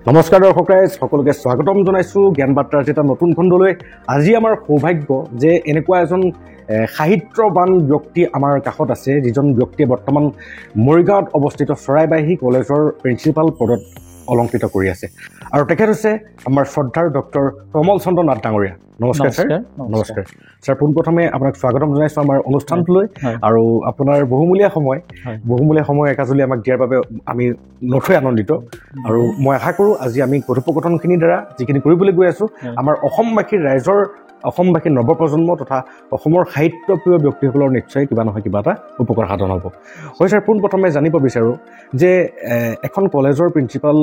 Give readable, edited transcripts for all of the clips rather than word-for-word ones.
নমস্কাৰ দৰ্শক ৰাইজ, সকলোকে স্বাগতম জনাইছোঁ জ্ঞান বাৰ্তাৰ এটা নতুন খণ্ডলৈ। আজি আমাৰ সৌভাগ্য যে এনেকুৱা এজন সাহিত্যবান ব্যক্তি আমাৰ কাষত আছে, যিজন ব্যক্তিয়ে বৰ্তমান মৰিগাঁৱত অৱস্থিত চৰাইবাহী কলেজৰ প্ৰিন্সিপাল পদত অলংকৃত কৰি আছে। আৰু তেখেত হৈছে আমাৰ শ্ৰদ্ধাৰ ডক্টৰ কমল চন্দ্ৰ নাথ ডাঙৰীয়া। নমস্কাৰ ছাৰ। নমস্কাৰ ছাৰ, পোনপ্ৰথমে আপোনাক স্বাগতম জনাইছোঁ আমাৰ অনুষ্ঠানটোলৈ। আৰু আপোনাৰ বহুমূলীয়া সময় একাজলি আমাক দিয়াৰ বাবে আমি নথৈ আনন্দিত। আৰু মই আশা কৰোঁ আজি আমি কথোপকথনখিনিৰ দ্বাৰা যিখিনি কৰিবলৈ গৈ আছোঁ, আমাৰ অসমবাসীৰ ৰাইজৰ, অসমবাসীৰ নৱপ্ৰজন্ম তথা অসমৰ সাহিত্যপ্ৰিয় ব্যক্তিসকলৰ নিশ্চয় কিবা নহয় কিবা এটা উপকাৰ সাধন হ'ব। হয় ছাৰ, পোনপ্ৰথমে জানিব বিচাৰোঁ যে এখন কলেজৰ প্ৰিন্সিপাল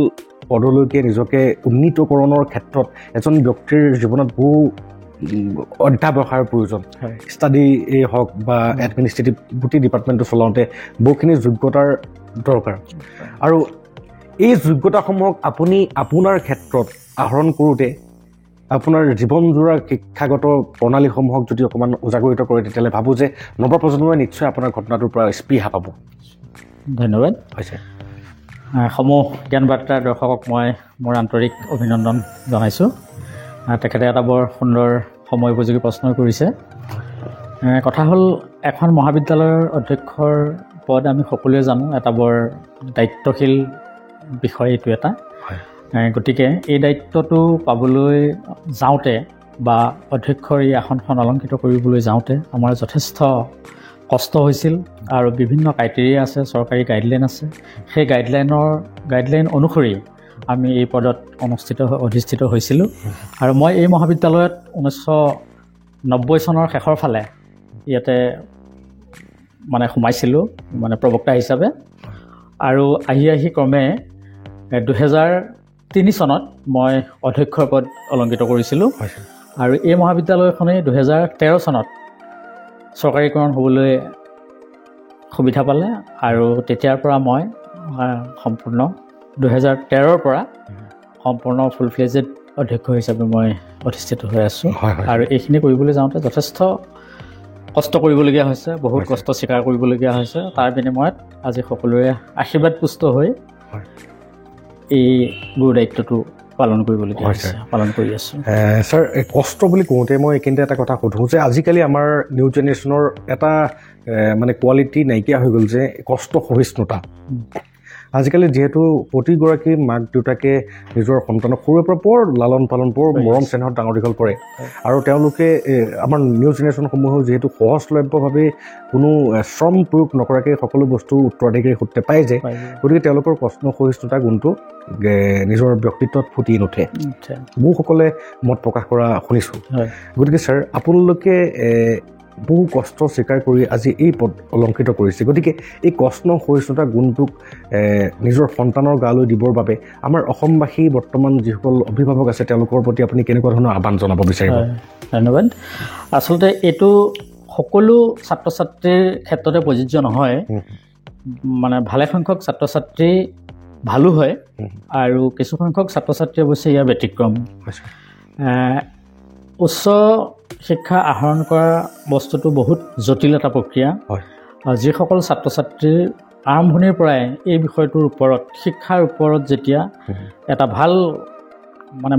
পদলৈকে নিজকে উন্নীতকৰণৰ ক্ষেত্ৰত এজন ব্যক্তিৰ জীৱনত বহু অধ্যাৱসায়ৰ প্ৰয়োজন। ষ্টাডি হওক বা এডমিনিষ্ট্ৰেটিভ গোটেই ডিপাৰ্টমেণ্টটো চলাওঁতে বহুখিনি যোগ্যতাৰ দৰকাৰ। আৰু এই যোগ্যতাসমূহক আপুনি আপোনাৰ ক্ষেত্ৰত আহৰণ কৰোঁতে আপোনাৰ জীৱনজোৰা শিক্ষাগত প্ৰণালীসমূহক যদি অকণমান উজাগৰিত কৰে, তেতিয়াহ'লে ভাবোঁ যে নৱপ্ৰজন্মই নিশ্চয় আপোনাৰ ঘটনাটোৰ পৰা স্পৃহা পাব। ধন্যবাদ। হৈছে সমূহ জ্ঞান বাৰ্তাৰ দৰ্শকক মই মোৰ আন্তৰিক অভিনন্দন জনাইছোঁ। তেখেতে এটা বৰ সুন্দৰ সময় উপযোগী প্ৰশ্ন কৰিছে। কথা হ'ল, এখন মহাবিদ্যালয়ৰ অধ্যক্ষৰ পদ আমি সকলোৱে জানো এটা বৰ দায়িত্বশীল বিষয়, এইটো এটা। গতিকে এই দায়িত্বটো পাবলৈ যাওঁতে বা অধ্যক্ষৰ এই আসনখন অলংকৃত কৰিবলৈ যাওঁতে আমাৰ যথেষ্ট কষ্ট হৈছিল। আৰু বিভিন্ন ক্ৰাইটেৰিয়া আছে, চৰকাৰী গাইডলাইন আছে। সেই গাইডলাইন অনুসৰি আমি এই পদত অধিষ্ঠিত হৈছিলোঁ। আৰু মই এই মহাবিদ্যালয়ত 1990 চনৰ শেষৰ ফালে ইয়াতে সোমাইছিলোঁ প্ৰবক্তা হিচাপে। আৰু আহি ক্ৰমে 2003 চনত মই অধ্যক্ষৰ পদ অলংকৃত কৰিছিলোঁ। আৰু এই মহাবিদ্যালয়খনেই 2013 চনত চৰকাৰীকৰণ হ'বলৈ সুবিধা পালে। আৰু তেতিয়াৰ পৰা মই সম্পূৰ্ণ 2013ৰ পৰা সম্পূৰ্ণ ফুল ফ্লেজেড অধ্যক্ষ হিচাপে মই অধিষ্ঠিত হৈ আছোঁ। আৰু এইখিনি কৰিবলৈ যাওঁতে যথেষ্ট কষ্ট কৰিবলগীয়া হৈছে, বহুত কষ্ট স্বীকাৰ কৰিবলগীয়া হৈছে। তাৰ বিনিময়ত আজি সকলোৰে আশীৰ্বাদ পুষ্ট হৈ এই গুৰু দায়িত্বটো পালন কৰিবলগীয়া হৈছে, পালন কৰি আছোঁ। ছাৰ, কষ্ট বুলি কওঁতে মই এইখিনিতে এটা কথা সোধোঁ যে আজিকালি আমাৰ নিউ জেনেৰেশ্যনৰ এটা কোৱালিটি নাইকিয়া হৈ গ'ল যে কষ্ট সহিষ্ণুতা। আজিকালি যিহেতু প্ৰতিগৰাকী মাক দেউতাকে নিজৰ সন্তানক সৰুৰে পৰা বৰ লালন পালন, বৰ মৰম চেনেহত ডাঙৰ দীঘল কৰে। আৰু তেওঁলোকে আমাৰ নিউ জেনেৰেশ্যনসমূহেও যিহেতু সহজলভ্যভাৱে কোনো শ্ৰম প্ৰয়োগ নকৰাকৈ সকলো বস্তু উত্তৰাধিকাৰী সূত্ৰে পাই যায়, গতিকে তেওঁলোকৰ কষ্ট সহিষ্ণুতা গুণটো নিজৰ ব্যক্তিত্বত ফুটি নুঠে। বহুসকলে মত প্ৰকাশ কৰা শুনিছোঁ। গতিকে ছাৰ, আপোনালোকে বহু কষ্ট স্বীকাৰ কৰি আজি এই পদ অলংকৃত কৰিছে। গতিকে এই কষ্ট সহিষ্ণুতা গুণটোক নিজৰ সন্তানৰ গালৈ দিবৰ বাবে আমাৰ অসমবাসী বৰ্তমান যিসকল অভিভাৱক আছে তেওঁলোকৰ প্ৰতি আপুনি কেনেকুৱা ধৰণৰ আহ্বান জনাব বিচাৰিব? ধন্যবাদ। আচলতে এইটো সকলো ছাত্ৰ ছাত্ৰীৰ ক্ষেত্ৰতে প্ৰযোজ্য নহয়। ভালেসংখ্যক ছাত্ৰ ছাত্ৰী ভালো হয় আৰু কিছুসংখ্যক ছাত্ৰ ছাত্ৰী অৱশ্যে ইয়াৰ ব্যতিক্ৰম। উচ্চ শিক্ষা আহৰণ কৰা বস্তুটো বহুত জটিল এটা প্ৰক্ৰিয়া। যিসকল ছাত্ৰ ছাত্ৰীৰ আৰম্ভণিৰ পৰাই এই বিষয়টোৰ ওপৰত, শিক্ষাৰ ওপৰত যেতিয়া এটা ভাল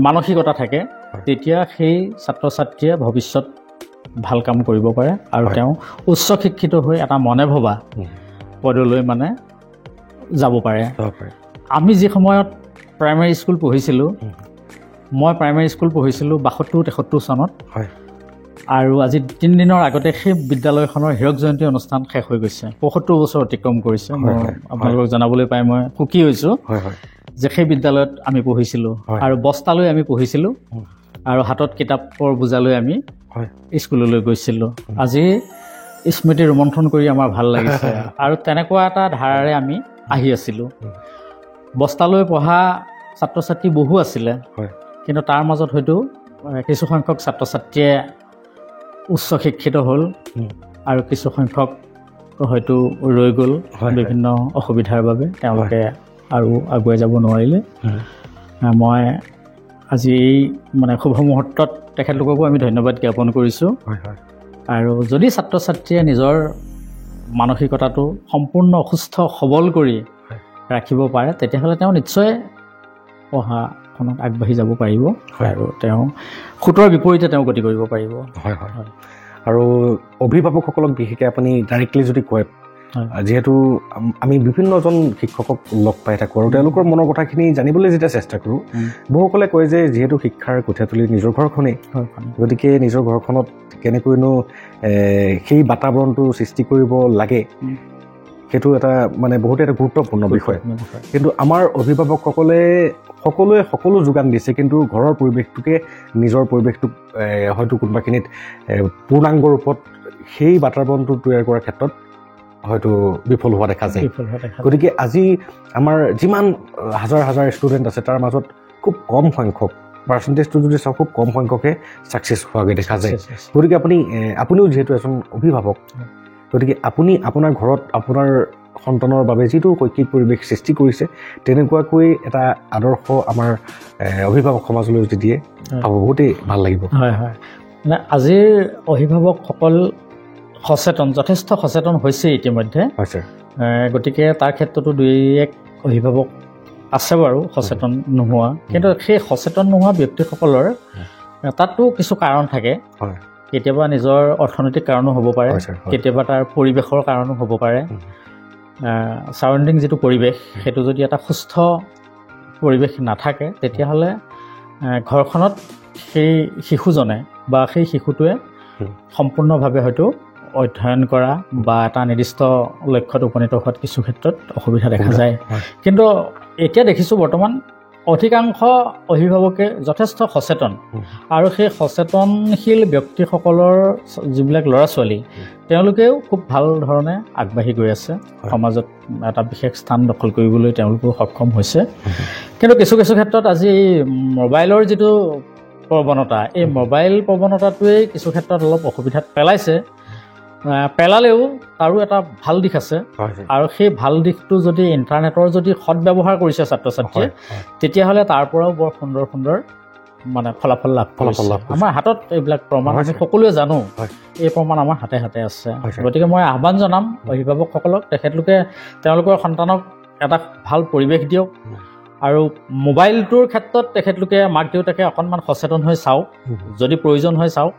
মানসিকতা থাকে, তেতিয়া সেই ছাত্ৰ ছাত্ৰীয়ে ভৱিষ্যত ভাল কাম কৰিব পাৰে আৰু তেওঁ উচ্চ শিক্ষিত হৈ এটা মনে ভবা পদলৈ যাব পাৰে। আমি যি সময়ত প্ৰাইমেৰী স্কুল পঢ়িছিলোঁ, মই প্ৰাইমেৰী স্কুল পঢ়িছিলোঁ 72-73 চনত। আৰু আজি 3 দিনৰ আগতে সেই বিদ্যালয়খনৰ হীৰক জয়ন্তী অনুষ্ঠান শেষ হৈ গৈছে। 75 বছৰ অতিক্ৰম কৰিছে। মই আপোনালোকক জনাবলৈ পাই মই সুখী হৈছোঁ যে সেই বিদ্যালয়ত আমি পঢ়িছিলোঁ আৰু বস্তালৈ আমি পঢ়িছিলোঁ আৰু হাতত কিতাপৰ বোজালৈ আমি স্কুললৈ গৈছিলোঁ। আজি স্মৃতি ৰোমন্থন কৰি আমাৰ ভাল লাগিছে। আৰু তেনেকুৱা এটা ধাৰাৰে আমি আহি আছিলোঁ। বস্তালৈ পঢ়া ছাত্ৰ ছাত্ৰী বহু আছিলে, কিন্তু তাৰ মাজত হয়তো কিছুসংখ্যক ছাত্ৰ ছাত্ৰীয়ে উচ্চ শিক্ষিত হ'ল আৰু কিছুসংখ্যক হয়তো ৰৈ গ'ল বিভিন্ন অসুবিধাৰ বাবে, তেওঁলোকে আৰু আগুৱাই যাব নোৱাৰিলে। মই আজি এই শুভ মুহূৰ্তত তেখেতলোককো আমি ধন্যবাদ জ্ঞাপন কৰিছোঁ। আৰু যদি ছাত্ৰ ছাত্ৰীয়ে নিজৰ মানসিকতাটো সম্পূৰ্ণ সুস্থ সবল কৰি ৰাখিব পাৰে, তেতিয়াহ'লে তেওঁ নিশ্চয় পঢ়াখনত আগবাঢ়ি যাব পাৰিব আৰু তেওঁ সুতৰ বিপৰীতে তেওঁ গতি কৰিব পাৰিব। হয় হয় আৰু অভিভাৱকসকলক বিশেষকৈ আপুনি ডাইৰেক্টলি যদি কয়, যিহেতু আমি বিভিন্নজন শিক্ষকক লগ পাই থাকোঁ আৰু তেওঁলোকৰ মনৰ কথাখিনি জানিবলৈ যেতিয়া চেষ্টা কৰোঁ, বহুসকলে কয় যে যিহেতু শিক্ষাৰ কঠীয়াতলী নিজৰ ঘৰখনেই, গতিকে নিজৰ ঘৰখনত কেনেকৈনো সেই বাতাবৰণটো সৃষ্টি কৰিব লাগে সেইটো এটা মানে বহুতে এটা গুৰুত্বপূৰ্ণ বিষয়। কিন্তু আমাৰ অভিভাৱকসকলে সকলোৱে সকলো যোগান দিছে, কিন্তু ঘৰৰ পৰিৱেশটোকে নিজৰ পৰিৱেশটোক হয়তো কোনোবাখিনিত পূৰ্ণাংগ ৰূপত সেই বাতাবৰণটো তৈয়াৰ কৰাৰ ক্ষেত্ৰত হয়তো বিফল হোৱা দেখা যায়। গতিকে আজি আমাৰ যিমান হাজাৰ হাজাৰ ষ্টুডেণ্ট আছে তাৰ মাজত খুব কম সংখ্যক, পাৰ্চেণ্টেজটো যদি চাওঁ খুব কম সংখ্যকে ছাকচেছ হোৱাগৈ দেখা যায়। গতিকে আপুনিও যিহেতু এজন অভিভাৱক, গতিকে আপুনি আপোনাৰ ঘৰত আপোনাৰ সন্তানৰ বাবে যিটো শৈক্ষিক পৰিৱেশ সৃষ্টি কৰিছে, তেনেকুৱাকৈ এটা আদৰ্শ আমাৰ অভিভাৱক সমাজলৈ যদি দিয়ে বহুতেই ভাল লাগিব। হয় হয়, মানে আজিৰ অভিভাৱকসকল যথেষ্ট সচেতন হৈছে ইতিমধ্যে। গতিকে তাৰ ক্ষেত্ৰতো দুই এক অভিভাৱক আছে বাৰু সচেতন নোহোৱা, কিন্তু সেই সচেতন নোহোৱা ব্যক্তিসকলৰ তাতো কিছু কাৰণ থাকে। কেতিয়াবা নিজৰ অৰ্থনৈতিক কাৰণো হ'ব পাৰে, কেতিয়াবা তাৰ পৰিৱেশৰ কাৰণো হ'ব পাৰে। ছাৰাউণ্ডিং যিটো পৰিৱেশ সেইটো যদি এটা সুস্থ পৰিৱেশ নাথাকে, তেতিয়াহ'লে ঘৰখনত সেই শিশুজনে বা সেই শিশুটোৱে সম্পূৰ্ণভাৱে হয়তো অধ্যয়ন কৰা বা এটা নিৰ্দিষ্ট লক্ষ্যত উপনীত হোৱাত কিছু ক্ষেত্ৰত অসুবিধা দেখা যায়। কিন্তু এতিয়া দেখিছোঁ বৰ্তমান অধিকাংশ অভিভাৱকে যথেষ্ট সচেতন, আৰু সেই সচেতনশীল ব্যক্তিসকলৰ যিবিলাক ল'ৰা ছোৱালী তেওঁলোকেও খুব ভাল ধৰণে আগবাঢ়ি গৈ আছে, সমাজত এটা বিশেষ স্থান দখল কৰিবলৈ তেওঁলোকেও সক্ষম হৈছে। কিন্তু কিছু কিছু ক্ষেত্ৰত আজি মোবাইলৰ যিটো প্ৰৱণতা, এই মোবাইল প্ৰৱণতাটোৱেই কিছু ক্ষেত্ৰত অলপ অসুবিধাত পেলালেও তাৰো এটা ভাল দিশ আছে, আৰু সেই ভাল দিশটো যদি ইণ্টাৰনেটৰ যদি সদব্যৱহাৰ কৰিছে ছাত্ৰ ছাত্ৰীয়ে, তেতিয়াহ'লে তাৰ পৰাও বৰ সুন্দৰ সুন্দৰ মানে ফলাফল লাভ কৰিছে। আমাৰ হাতত এইবিলাক প্ৰমাণ আমি সকলোৱে জানো, এই প্ৰমাণ আমাৰ হাতে হাতে আছে। গতিকে মই আহ্বান জনাম অভিভাৱকসকলক, তেখেতলোকে তেওঁলোকৰ সন্তানক এটা ভাল পৰিৱেশ দিয়ক, আৰু মোবাইলটোৰ ক্ষেত্ৰত তেখেতলোকে মাক দেউতাকে অকণমান সচেতন হৈ চাওক, যদি প্ৰয়োজন হয় চাওক,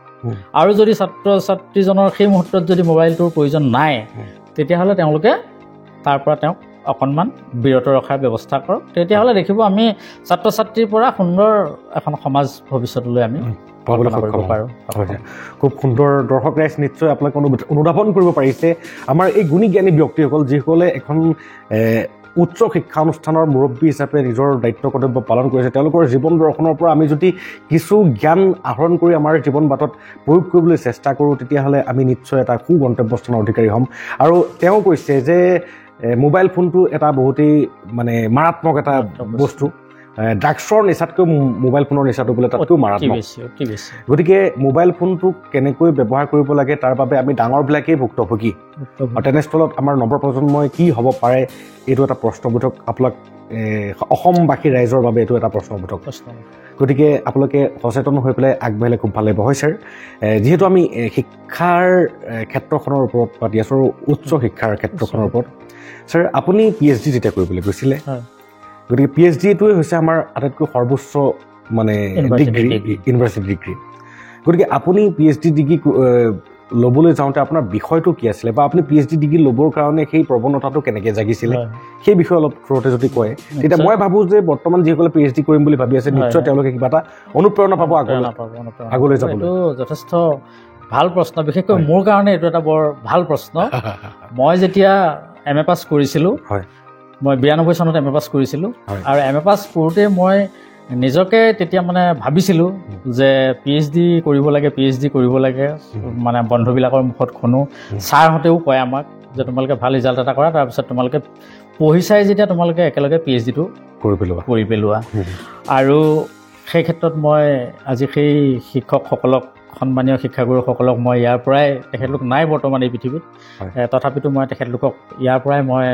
আৰু যদি ছাত্ৰ ছাত্ৰীজনৰ সেই মুহূৰ্তত যদি মোবাইলটোৰ প্ৰয়োজন নাই, তেতিয়াহ'লে তেওঁলোকে তাৰ পৰা তেওঁক অকণমান বিৰত ৰখাৰ ব্যৱস্থা কৰক। তেতিয়াহ'লে দেখিব আমি ছাত্ৰ ছাত্ৰীৰ পৰা সুন্দৰ এখন সমাজ ভৱিষ্যতলৈ আমি কৰিব পাৰোঁ। খুব সুন্দৰ দৰ্শক ৰাইজ, নিশ্চয় আপোনালোকে অনুধাৱন কৰিব পাৰিছে আমাৰ এই গুণী জ্ঞানী ব্যক্তিসকল, যিসকলে এখন উচ্চ শিক্ষা অনুষ্ঠানৰ মুৰব্বী হিচাপে নিজৰ দায়িত্ব কৰ্তব্য পালন কৰিছে। তেওঁলোকৰ জীৱন দৰ্শনৰ পৰা আমি যদি কিছু জ্ঞান আহৰণ কৰি আমাৰ জীৱন বাটত প্ৰয়োগ কৰিবলৈ চেষ্টা কৰোঁ, তেতিয়াহ'লে আমি নিশ্চয় এটা সুগন্তব্যস্থানৰ অধিকাৰী হ'ম। আৰু তেওঁ কৈছে যে মোবাইল ফোনটো এটা বহুতেই মানে মাৰাত্মক এটা বস্তু, ড্ৰাগছৰ নিচাতকৈ মোবাইল ফোনৰ নিচাটো বোলে তাতকৈ মাৰাত্মক। গতিকে মোবাইল ফোনটোক কেনেকৈ ব্যৱহাৰ কৰিব লাগে তাৰ বাবে আমি ডাঙৰবিলাকেই ভুক্তভোগী, আৰু তেনেস্থলত আমাৰ নৱপ্ৰজন্মই কি হ'ব পাৰে এইটো এটা প্ৰশ্নবোধক, আপোনাক অসমবাসী ৰাইজৰ বাবে এইটো এটা প্ৰশ্নবোধক। গতিকে আপোনালোকে সচেতন হৈ পেলাই আগবাঢ়িলে খুব ভাল লাগিব। হয় ছাৰ, যিহেতু আমি শিক্ষাৰ ক্ষেত্ৰখনৰ ওপৰত পাতি আছোঁ, উচ্চ শিক্ষাৰ ক্ষেত্ৰখনৰ ওপৰত, ছাৰ আপুনি PhD যেতিয়া কৰিবলৈ গৈছিলে, গতিকে PhDটোৱে হৈছে আমাৰ আটাইতকৈ সৰ্বোচ্চ মানে ডিগ্ৰী, ইউনিভাৰ্চিটি ডিগ্ৰী। গতিকে আপুনি PhD ডিগ্ৰী ল'বলৈ যাওঁতে আপোনাৰ বিষয়টো কি আছিলে, বা আপুনি PhD ডিগ্ৰী ল'বৰ কাৰণে সেই প্ৰৱণতাটো কেনেকৈ জাগিছিলে, সেই বিষয়ে অলপ থ্ৰুতে যদি কয়, তেতিয়া মই ভাবোঁ যে বৰ্তমান যিসকলে PhD কৰিম বুলি ভাবি আছে, নিশ্চয় তেওঁলোকে কিবা এটা অনুপ্ৰেৰণা পাব আগলৈ যাবলৈ। এইটো যথেষ্ট ভাল প্ৰশ্ন, বিশেষকৈ মোৰ কাৰণে এইটো এটা বৰ ভাল প্ৰশ্ন। মই যেতিয়া MA পাছ কৰিছিলোঁ, মই 92 চনত MA পাছ কৰিছিলোঁ, আৰু MA পাছ কৰোঁতে মই নিজকে তেতিয়া মানে ভাবিছিলোঁ যে PhD কৰিব লাগে, মানে বন্ধুবিলাকৰ মুখত শুনো, ছাৰহঁতেও কয় আমাক যে তোমালোকে ভাল ৰিজাল্ট এটা কৰা, তাৰপিছত তোমালোকে পঢ়ি চাই যেতিয়া তোমালোকে একেলগে PhDটো কৰি পেলোৱা। আৰু সেই ক্ষেত্ৰত মই আজি সেই শিক্ষকসকলক, সন্মানীয় শিক্ষাগুৰুসকলক মই ইয়াৰ পৰাই, তেখেতলোক নাই বৰ্তমান এই পৃথিৱীত, তথাপিতো মই তেখেতলোকক ইয়াৰ পৰাই মই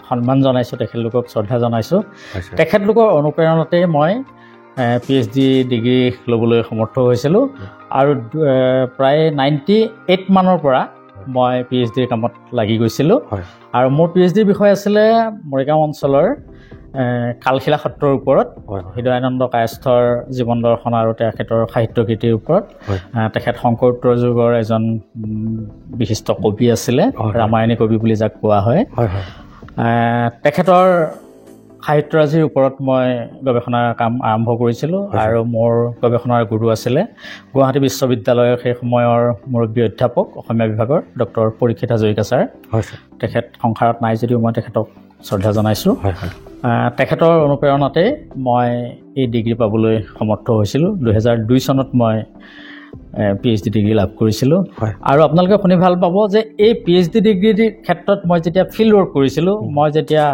সন্মান জনাইছোঁ, তেখেতলোকক শ্ৰদ্ধা জনাইছোঁ। তেখেতলোকৰ অনুপ্ৰেৰণাতেই মই PhD ডিগ্ৰী ল'বলৈ সমৰ্থ হৈছিলোঁ, আৰু প্ৰায় 98 মানৰ পৰা মই PhDৰ কামত লাগি গৈছিলোঁ। আৰু মোৰ PhDৰ বিষয় আছিলে মৰিগাঁও অঞ্চলৰ কালশিলা সত্ৰৰ ওপৰত হৃদয়ানন্দ কায়স্থৰ জীৱন দৰ্শন আৰু তেখেতৰ সাহিত্য কৃতিৰ ওপৰত তেখেত শংকৰোত্তৰ যুগৰ এজন বিশিষ্ট কবি আছিলে ৰামায়ণী কবি বুলি যাক কোৱা হয় তেখেতৰ সাহিত্যৰাজিৰ ওপৰত মই গৱেষণাৰ কাম আৰম্ভ কৰিছিলোঁ আৰু মোৰ গৱেষণাৰ গুৰু আছিলে গুৱাহাটী বিশ্ববিদ্যালয়ৰ সেই সময়ৰ মুৰব্বী অধ্যাপক অসমীয়া বিভাগৰ ডক্টৰ পৰীক্ষিত হাজৰিকা ছাৰ তেখেত সংসাৰত নাই যদিও মই তেখেতক শ্ৰদ্ধা জনাইছোঁ তেখেতৰ অনুপ্ৰেৰণাতে মই এই ডিগ্ৰী পাবলৈ সমৰ্থ হৈছিলোঁ 2002 চনত মই PhD ডিগ্ৰী লাভ কৰিছিলোঁ আৰু আপোনালোকে শুনি ভাল পাব যে এই PhD ডিগ্ৰীৰ ক্ষেত্ৰত মই যেতিয়া ফিল্ড ৱৰ্ক কৰিছিলোঁ মই যেতিয়া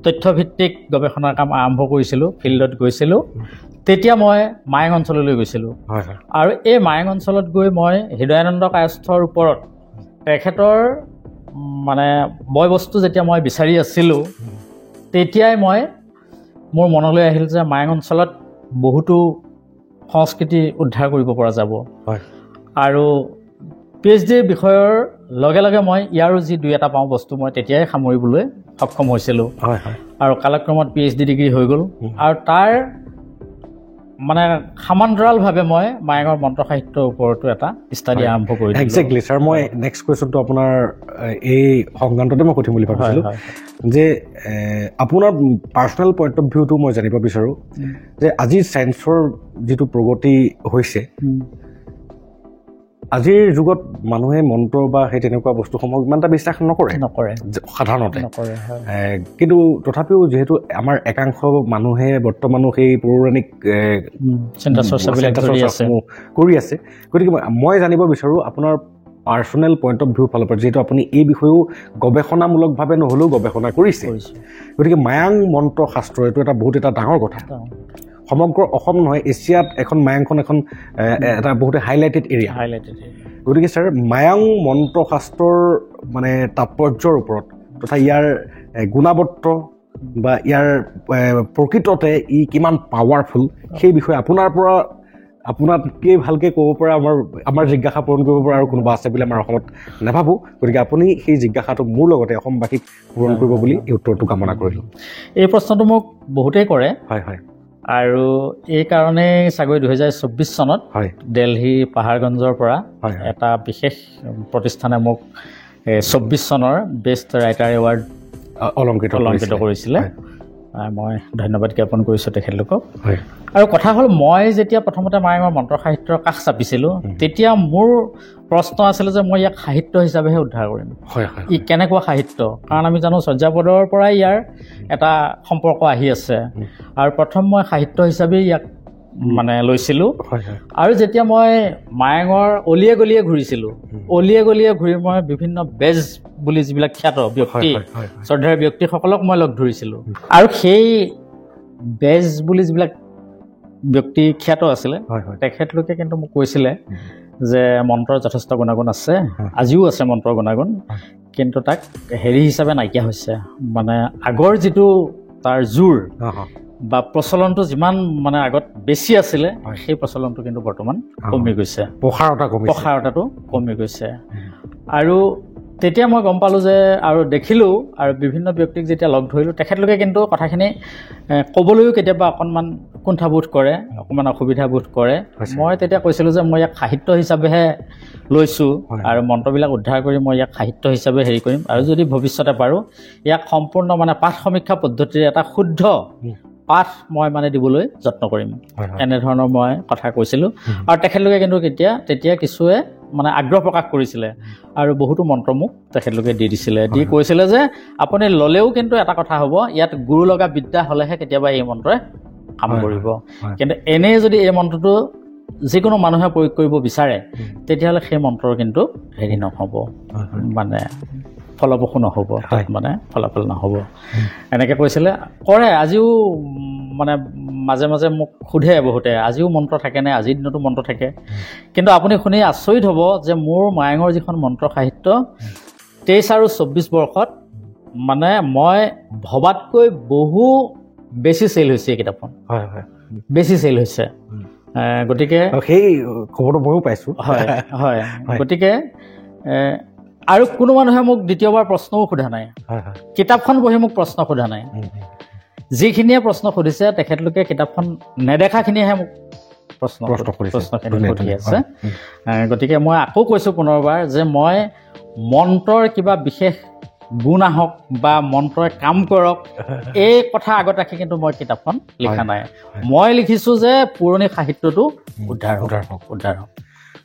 তথ্যভিত্তিক গৱেষণাৰ কাম আৰম্ভ কৰিছিলোঁ ফিল্ডত গৈছিলোঁ তেতিয়া মই মায়ং অঞ্চললৈ গৈছিলোঁ আৰু এই মায়ং অঞ্চলত গৈ মই হৃদয়ানন্দ কায়স্থৰ ওপৰত তেখেতৰ মানে বয় বস্তু যেতিয়া মই বিচাৰি আছিলোঁ তেতিয়াই মই মোৰ মনলৈ আহিল যে মায়ং অঞ্চলত বহুতো সংস্কৃতি উদ্ধাৰ কৰিব পৰা যাব আৰু PhD বিষয়ৰ লগে লগে মই ইয়াৰো যি দুই এটা পাওঁ বস্তু মই তেতিয়াই সামৰিবলৈ সক্ষম হৈছিলোঁ আৰু কালক্ৰমত PhD ডিগ্ৰী হৈ গ'ল আৰু তাৰ মানে সমান্তৰালভাৱে মই মায়ঙৰ মন্ত্ৰ সাহিত্যৰ ওপৰতো এটা ষ্টাডি আৰম্ভ কৰিলোঁ একজেক্টলি ছাৰ মই নেক্সট কুৱেশ্যনটো আপোনাৰ এই সংক্ৰান্ততে মই সুধিম বুলি ভাবিছিলোঁ যে আপোনাৰ পাৰ্চনেল পইণ্ট অফ ভিউটো মই জানিব বিচাৰোঁ যে আজি ছায়েন্সৰ যিটো প্ৰগতি হৈছে আজিৰ যুগত মানুহে মন্ত্ৰ বা সেই তেনেকুৱা বস্তুসমূহ ইমান এটা বিশ্বাস নকৰে সাধাৰণতে কিন্তু তথাপিও যিহেতু আমাৰ একাংশ মানুহে বৰ্তমানো সেই পৌৰাণিক চিন্তা চৰ্চাবিলাক কৰি আছে গতিকে মই জানিব বিচাৰোঁ আপোনাৰ পাৰ্চনেল পইণ্ট অফ ভিউৰ ফালৰ পৰা যিহেতু আপুনি এই বিষয়েও গৱেষণামূলকভাৱে নহ'লেও গৱেষণা কৰিছে গতিকে মায়াং মন্ত্ৰ শাস্ত্ৰ এইটো এটা বহুত এটা ডাঙৰ কথা সমগ্ৰ অসম নহয় এছিয়াত এখন মায়াংখন এখন এটা বহুতে হাইলাইটেড এৰিয়া গতিকে ছাৰ মায়াং মন্ত্ৰ শাস্ত্ৰৰ মানে তাৎপৰ্যৰ ওপৰত তথা ইয়াৰ গুণাবত্ত বা ইয়াৰ প্ৰকৃততে ই কিমান পাৱাৰফুল সেই বিষয়ে আপোনাতকৈ ভালকৈ ক'ব পৰা আমাৰ জিজ্ঞাসা পূৰণ কৰিব পৰা আৰু কোনোবা আছে বুলি আমাৰ অসমত নাভাবোঁ গতিকে আপুনি সেই জিজ্ঞাসাটো মোৰ লগতে অসমবাসীক পূৰণ কৰিব বুলি এই উত্তৰটো কামনা কৰিলোঁ এই প্ৰশ্নটো মোক বহুতেই কৰে হয় আৰু এই কাৰণে চাগৈ 2024 চনত দিল্লী পাহাৰগঞ্জৰ পৰা এটা বিশেষ প্ৰতিষ্ঠানে মোক 24 চনৰ বেষ্ট ৰাইটাৰ এৱাৰ্ড অলংকৃত কৰিছিলে মই ধন্যবাদ জ্ঞাপন কৰিছোঁ তেখেতলোকক আৰু কথা হ'ল মই যেতিয়া প্ৰথমতে মায়ঙৰ মন্ত্ৰ সাহিত্যৰ কাষ চাপিছিলোঁ তেতিয়া মোৰ প্ৰশ্ন আছিলে যে মই ইয়াক সাহিত্য হিচাপেহে উদ্ধাৰ কৰিম ই কেনেকুৱা সাহিত্য কাৰণ আমি জানো চৰ্যাপদৰ পৰাই ইয়াৰ এটা সম্পৰ্ক আহি আছে আৰু প্ৰথম মই সাহিত্য হিচাপেই ইয়াক মানে লৈছিলোঁ আৰু যেতিয়া মই মায়ঙৰ অলিয়ে গলিয়ে ঘূৰিছিলোঁ অলিয়ে গলিয়ে ঘূৰি মই বিভিন্ন বেজ বুলি যিবিলাক খ্যাত ব্যক্তি শ্ৰদ্ধাৰ ব্যক্তিসকলক মই লগ ধৰিছিলোঁ আৰু সেই বেজ বুলি যিবিলাক ব্যক্তি খ্যাত আছিলে তেখেতলোকে কিন্তু মোক কৈছিলে যে মন্ত্ৰৰ যথেষ্ট গুণাগুণ আছে আজিও আছে মন্ত্ৰৰ গুণাগুণ কিন্তু তাক হেৰি হিচাপে নাইকিয়া হৈছে মানে আগৰ যিটো তাৰ জোৰ বা প্ৰচলনটো যিমান মানে আগত বেছি আছিলে সেই প্ৰচলনটো কিন্তু বৰ্তমান কমি গৈছে প্ৰসাৰতাটো কমি গৈছে আৰু তেতিয়া মই গম পালোঁ যে আৰু দেখিলোঁ আৰু বিভিন্ন ব্যক্তিক যেতিয়া লগ ধৰিলোঁ তেখেতলোকে কিন্তু কথাখিনি ক'বলৈও কেতিয়াবা অকণমান কুণ্ঠাবোধ কৰে অকণমান অসুবিধা বোধ কৰে মই তেতিয়া কৈছিলোঁ যে মই ইয়াক সাহিত্য হিচাপেহে লৈছোঁ আৰু মন্ত্ৰবিলাক উদ্ধাৰ কৰি মই ইয়াক সাহিত্য হিচাপে হেৰি কৰিম আৰু যদি ভৱিষ্যতে পাৰোঁ ইয়াক সম্পূৰ্ণ মানে পাঠ সমীক্ষা পদ্ধতিৰে এটা শুদ্ধ পাঠ মই মানে দিবলৈ যত্ন কৰিম এনেধৰণৰ মই কথা কৈছিলোঁ আৰু তেখেতলোকে কিন্তু তেতিয়া কিছুৱে মানে আগ্ৰহ প্ৰকাশ কৰিছিলে আৰু বহুতো মন্ত্ৰ মোক তেখেতলোকে দি দিছিলে দি কৈছিলে যে আপুনি ল'লেও কিন্তু এটা কথা হ'ব ইয়াত গুৰু লগা বিদ্যা হ'লেহে কেতিয়াবা এই মন্ত্ৰই কাম কৰিব কিন্তু এনেই যদি এই মন্ত্ৰটো যিকোনো মানুহে প্ৰয়োগ কৰিব বিচাৰে তেতিয়াহ'লে সেই মন্ত্ৰৰ কিন্তু হেৰি নহ'ব মানে ফলপ্ৰসূ নহ'ব মানে ফলাফল নহ'ব এনেকৈ কৈছিলে কৰে আজিও মানে মাজে মাজে মোক সোধে বহুতে আজিও মন্ত্ৰ থাকেনে আজিৰ দিনতো মন্ত্ৰ থাকে কিন্তু আপুনি শুনি আচৰিত হ'ব যে মোৰ মায়ঙৰ যিখন মন্ত্ৰ সাহিত্য 23 আৰু 24 বৰ্ষত মানে মই ভবাতকৈ বহু বেছি চেল হৈছে এই কিতাপখন বেছি চেল হৈছে গতিকে সেই খবৰটো ময়ো পাইছোঁ হয় গতিকে আৰু কোনো মানুহে মোক দ্বিতীয়বাৰ প্ৰশ্নও সোধা নাই কিতাপখন পঢ়ি মোক প্ৰশ্ন সোধা নাই যিখিনিয়ে প্ৰশ্ন সুধিছে তেখেতলোকে কিতাপখন নেদেখাখিনিহে মোক প্ৰশ্নখিনি সুধি আছে। গতিকে মই আকৌ কৈছোঁ পুনৰবাৰ যে মই মন্ত্ৰৰ কিবা বিশেষ গুণ আহক বা মন্ত্ৰই কাম কৰক এই কথা আগত ৰাখি কিন্তু মই কিতাপখন লিখা নাই। মই লিখিছোঁ যে পুৰণি সাহিত্যটো উদ্ধাৰ হওক।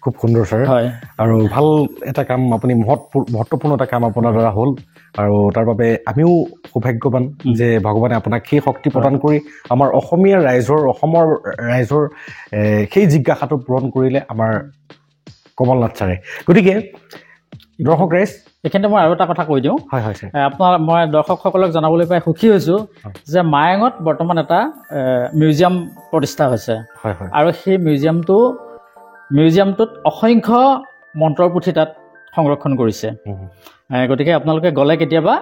খুব সুন্দৰ ছাৰ। হয়, আৰু ভাল এটা কাম আপুনি মহত্বপূৰ্ণ এটা কাম আপোনাৰ দ্বাৰা হ'ল আৰু তাৰ বাবে আমিও সৌভাগ্যৱান যে ভগৱানে আপোনাক সেই শক্তি প্ৰদান কৰি আমাৰ অসমৰ ৰাইজৰ সেই জিজ্ঞাসাটো পূৰণ কৰিলে আমাৰ কমল নাথ ছাৰে। গতিকে দৰ্শক ৰাইজ এইখিনিতে মই আৰু এটা কথা কৈ দিওঁ। হয় ছাৰ। মই দৰ্শকসকলক জনাবলৈ পাই সুখী হৈছোঁ যে মায়ঙত বৰ্তমান এটা মিউজিয়াম প্ৰতিষ্ঠা হৈছে আৰু সেই মিউজিয়ামটোত অসংখ্য মন্ত্ৰৰ পুথি তাত সংৰক্ষণ কৰিছে। গতিকে আপোনালোকে গ'লে কেতিয়াবা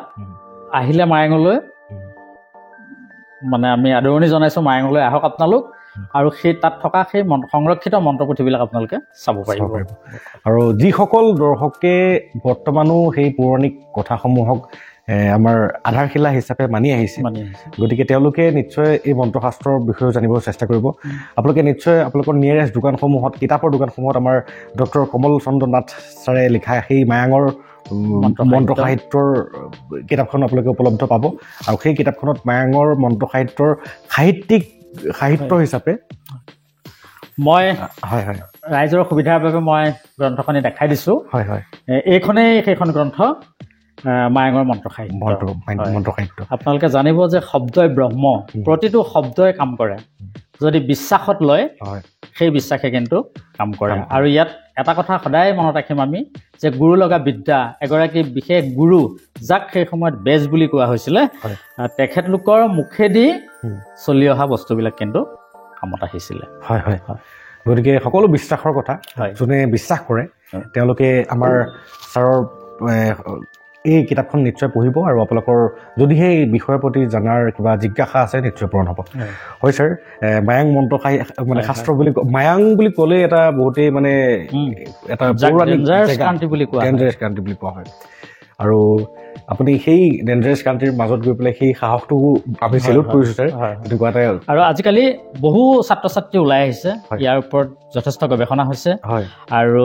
আহিলে মায়ঙলৈ মানে আমি আদৰণি জনাইছোঁ, মায়ঙলৈ আহক আপোনালোক আৰু সেই তাত থকা সেই সংৰক্ষিত মন্ত্ৰপুথিবিলাক আপোনালোকে চাব পাৰিব। আৰু যিসকল দৰ্শকে বৰ্তমানো সেই পৌৰাণিক কথাসমূহক আমাৰ আধাৰশিলা হিচাপে মানি আহিছে, গতিকে তেওঁলোকে নিশ্চয় এই মন্ত্ৰশাস্ত্ৰৰ বিষয়েও জানিব চেষ্টা কৰিব। আপোনালোকে নিশ্চয় আপোনালোকৰ নিয়েৰেষ্ট দোকানসমূহত, কিতাপৰ দোকানসমূহত আমাৰ ডক্টৰ কমল চন্দ্ৰ নাথ ছাৰে লিখা সেই মায়ঙৰ মন্ত্ৰ সাহিত্যৰ কিতাপখন আপোনালোকে উপলব্ধ পাব। আৰু সেই কিতাপখনত মায়ঙৰ মন্ত্ৰ সাহিত্যৰ সাহিত্য হিচাপে মই ৰাইজৰ সুবিধাৰ বাবে মই গ্ৰন্থখনি দেখাই দিছোঁ। এইখনেই সেইখন গ্ৰন্থ, মায়ঙৰ মন্ত্ৰ সাহিত্য। আপোনালোকে জানিব যে শব্দই ব্ৰহ্ম, প্ৰতিটো শব্দই কাম কৰে। যদি বিশ্বাসত লয় সেই বিশ্বাসে কিন্তু কাম কৰে। আৰু ইয়াত এটা কথা সদায় মনত ৰাখিম আমি যে গুৰু লগা বিদ্যা, এগৰাকী বিশেষ গুৰু যাক সেই সময়ত বেজ বুলি কোৱা হৈছিলে, তেখেতলোকৰ মুখেদি চলি অহা বস্তুবিলাক কিন্তু কামত আহিছিলে। গতিকে সকলো বিশ্বাসৰ কথা, যোনে বিশ্বাস কৰে তেওঁলোকে আমাৰ ছাৰৰ এই কিতাপখন নিশ্চয় পঢ়িব আৰু আপোনালোকৰ যদিহে এই বিষয়ৰ প্ৰতি জনাৰ কিবা জিজ্ঞাসা আছে নিশ্চয় পূৰণ হ'ব। হয় ছাৰ, মায়াং মন্ত্ৰ শাস্ত্ৰ বুলি মায়াং বুলি ক'লে এটা বহুতেই মানে এটা ডেঞ্জাৰাছ কাণ্ট্ৰি বুলি কোৱা হয়। আৰু আপুনি সেই ডেঞ্জাৰাছ কাণ্ট্ৰিৰ মাজত গৈ পেলাই সেই সাহসটো আমি চেলুট কৰিছোঁ ছাৰ। তেনেকুৱা এটা আৰু আজিকালি বহু ছাত্ৰ ছাত্ৰী ওলাই আহিছে, ইয়াৰ ওপৰত যথেষ্ট গৱেষণা হৈছে আৰু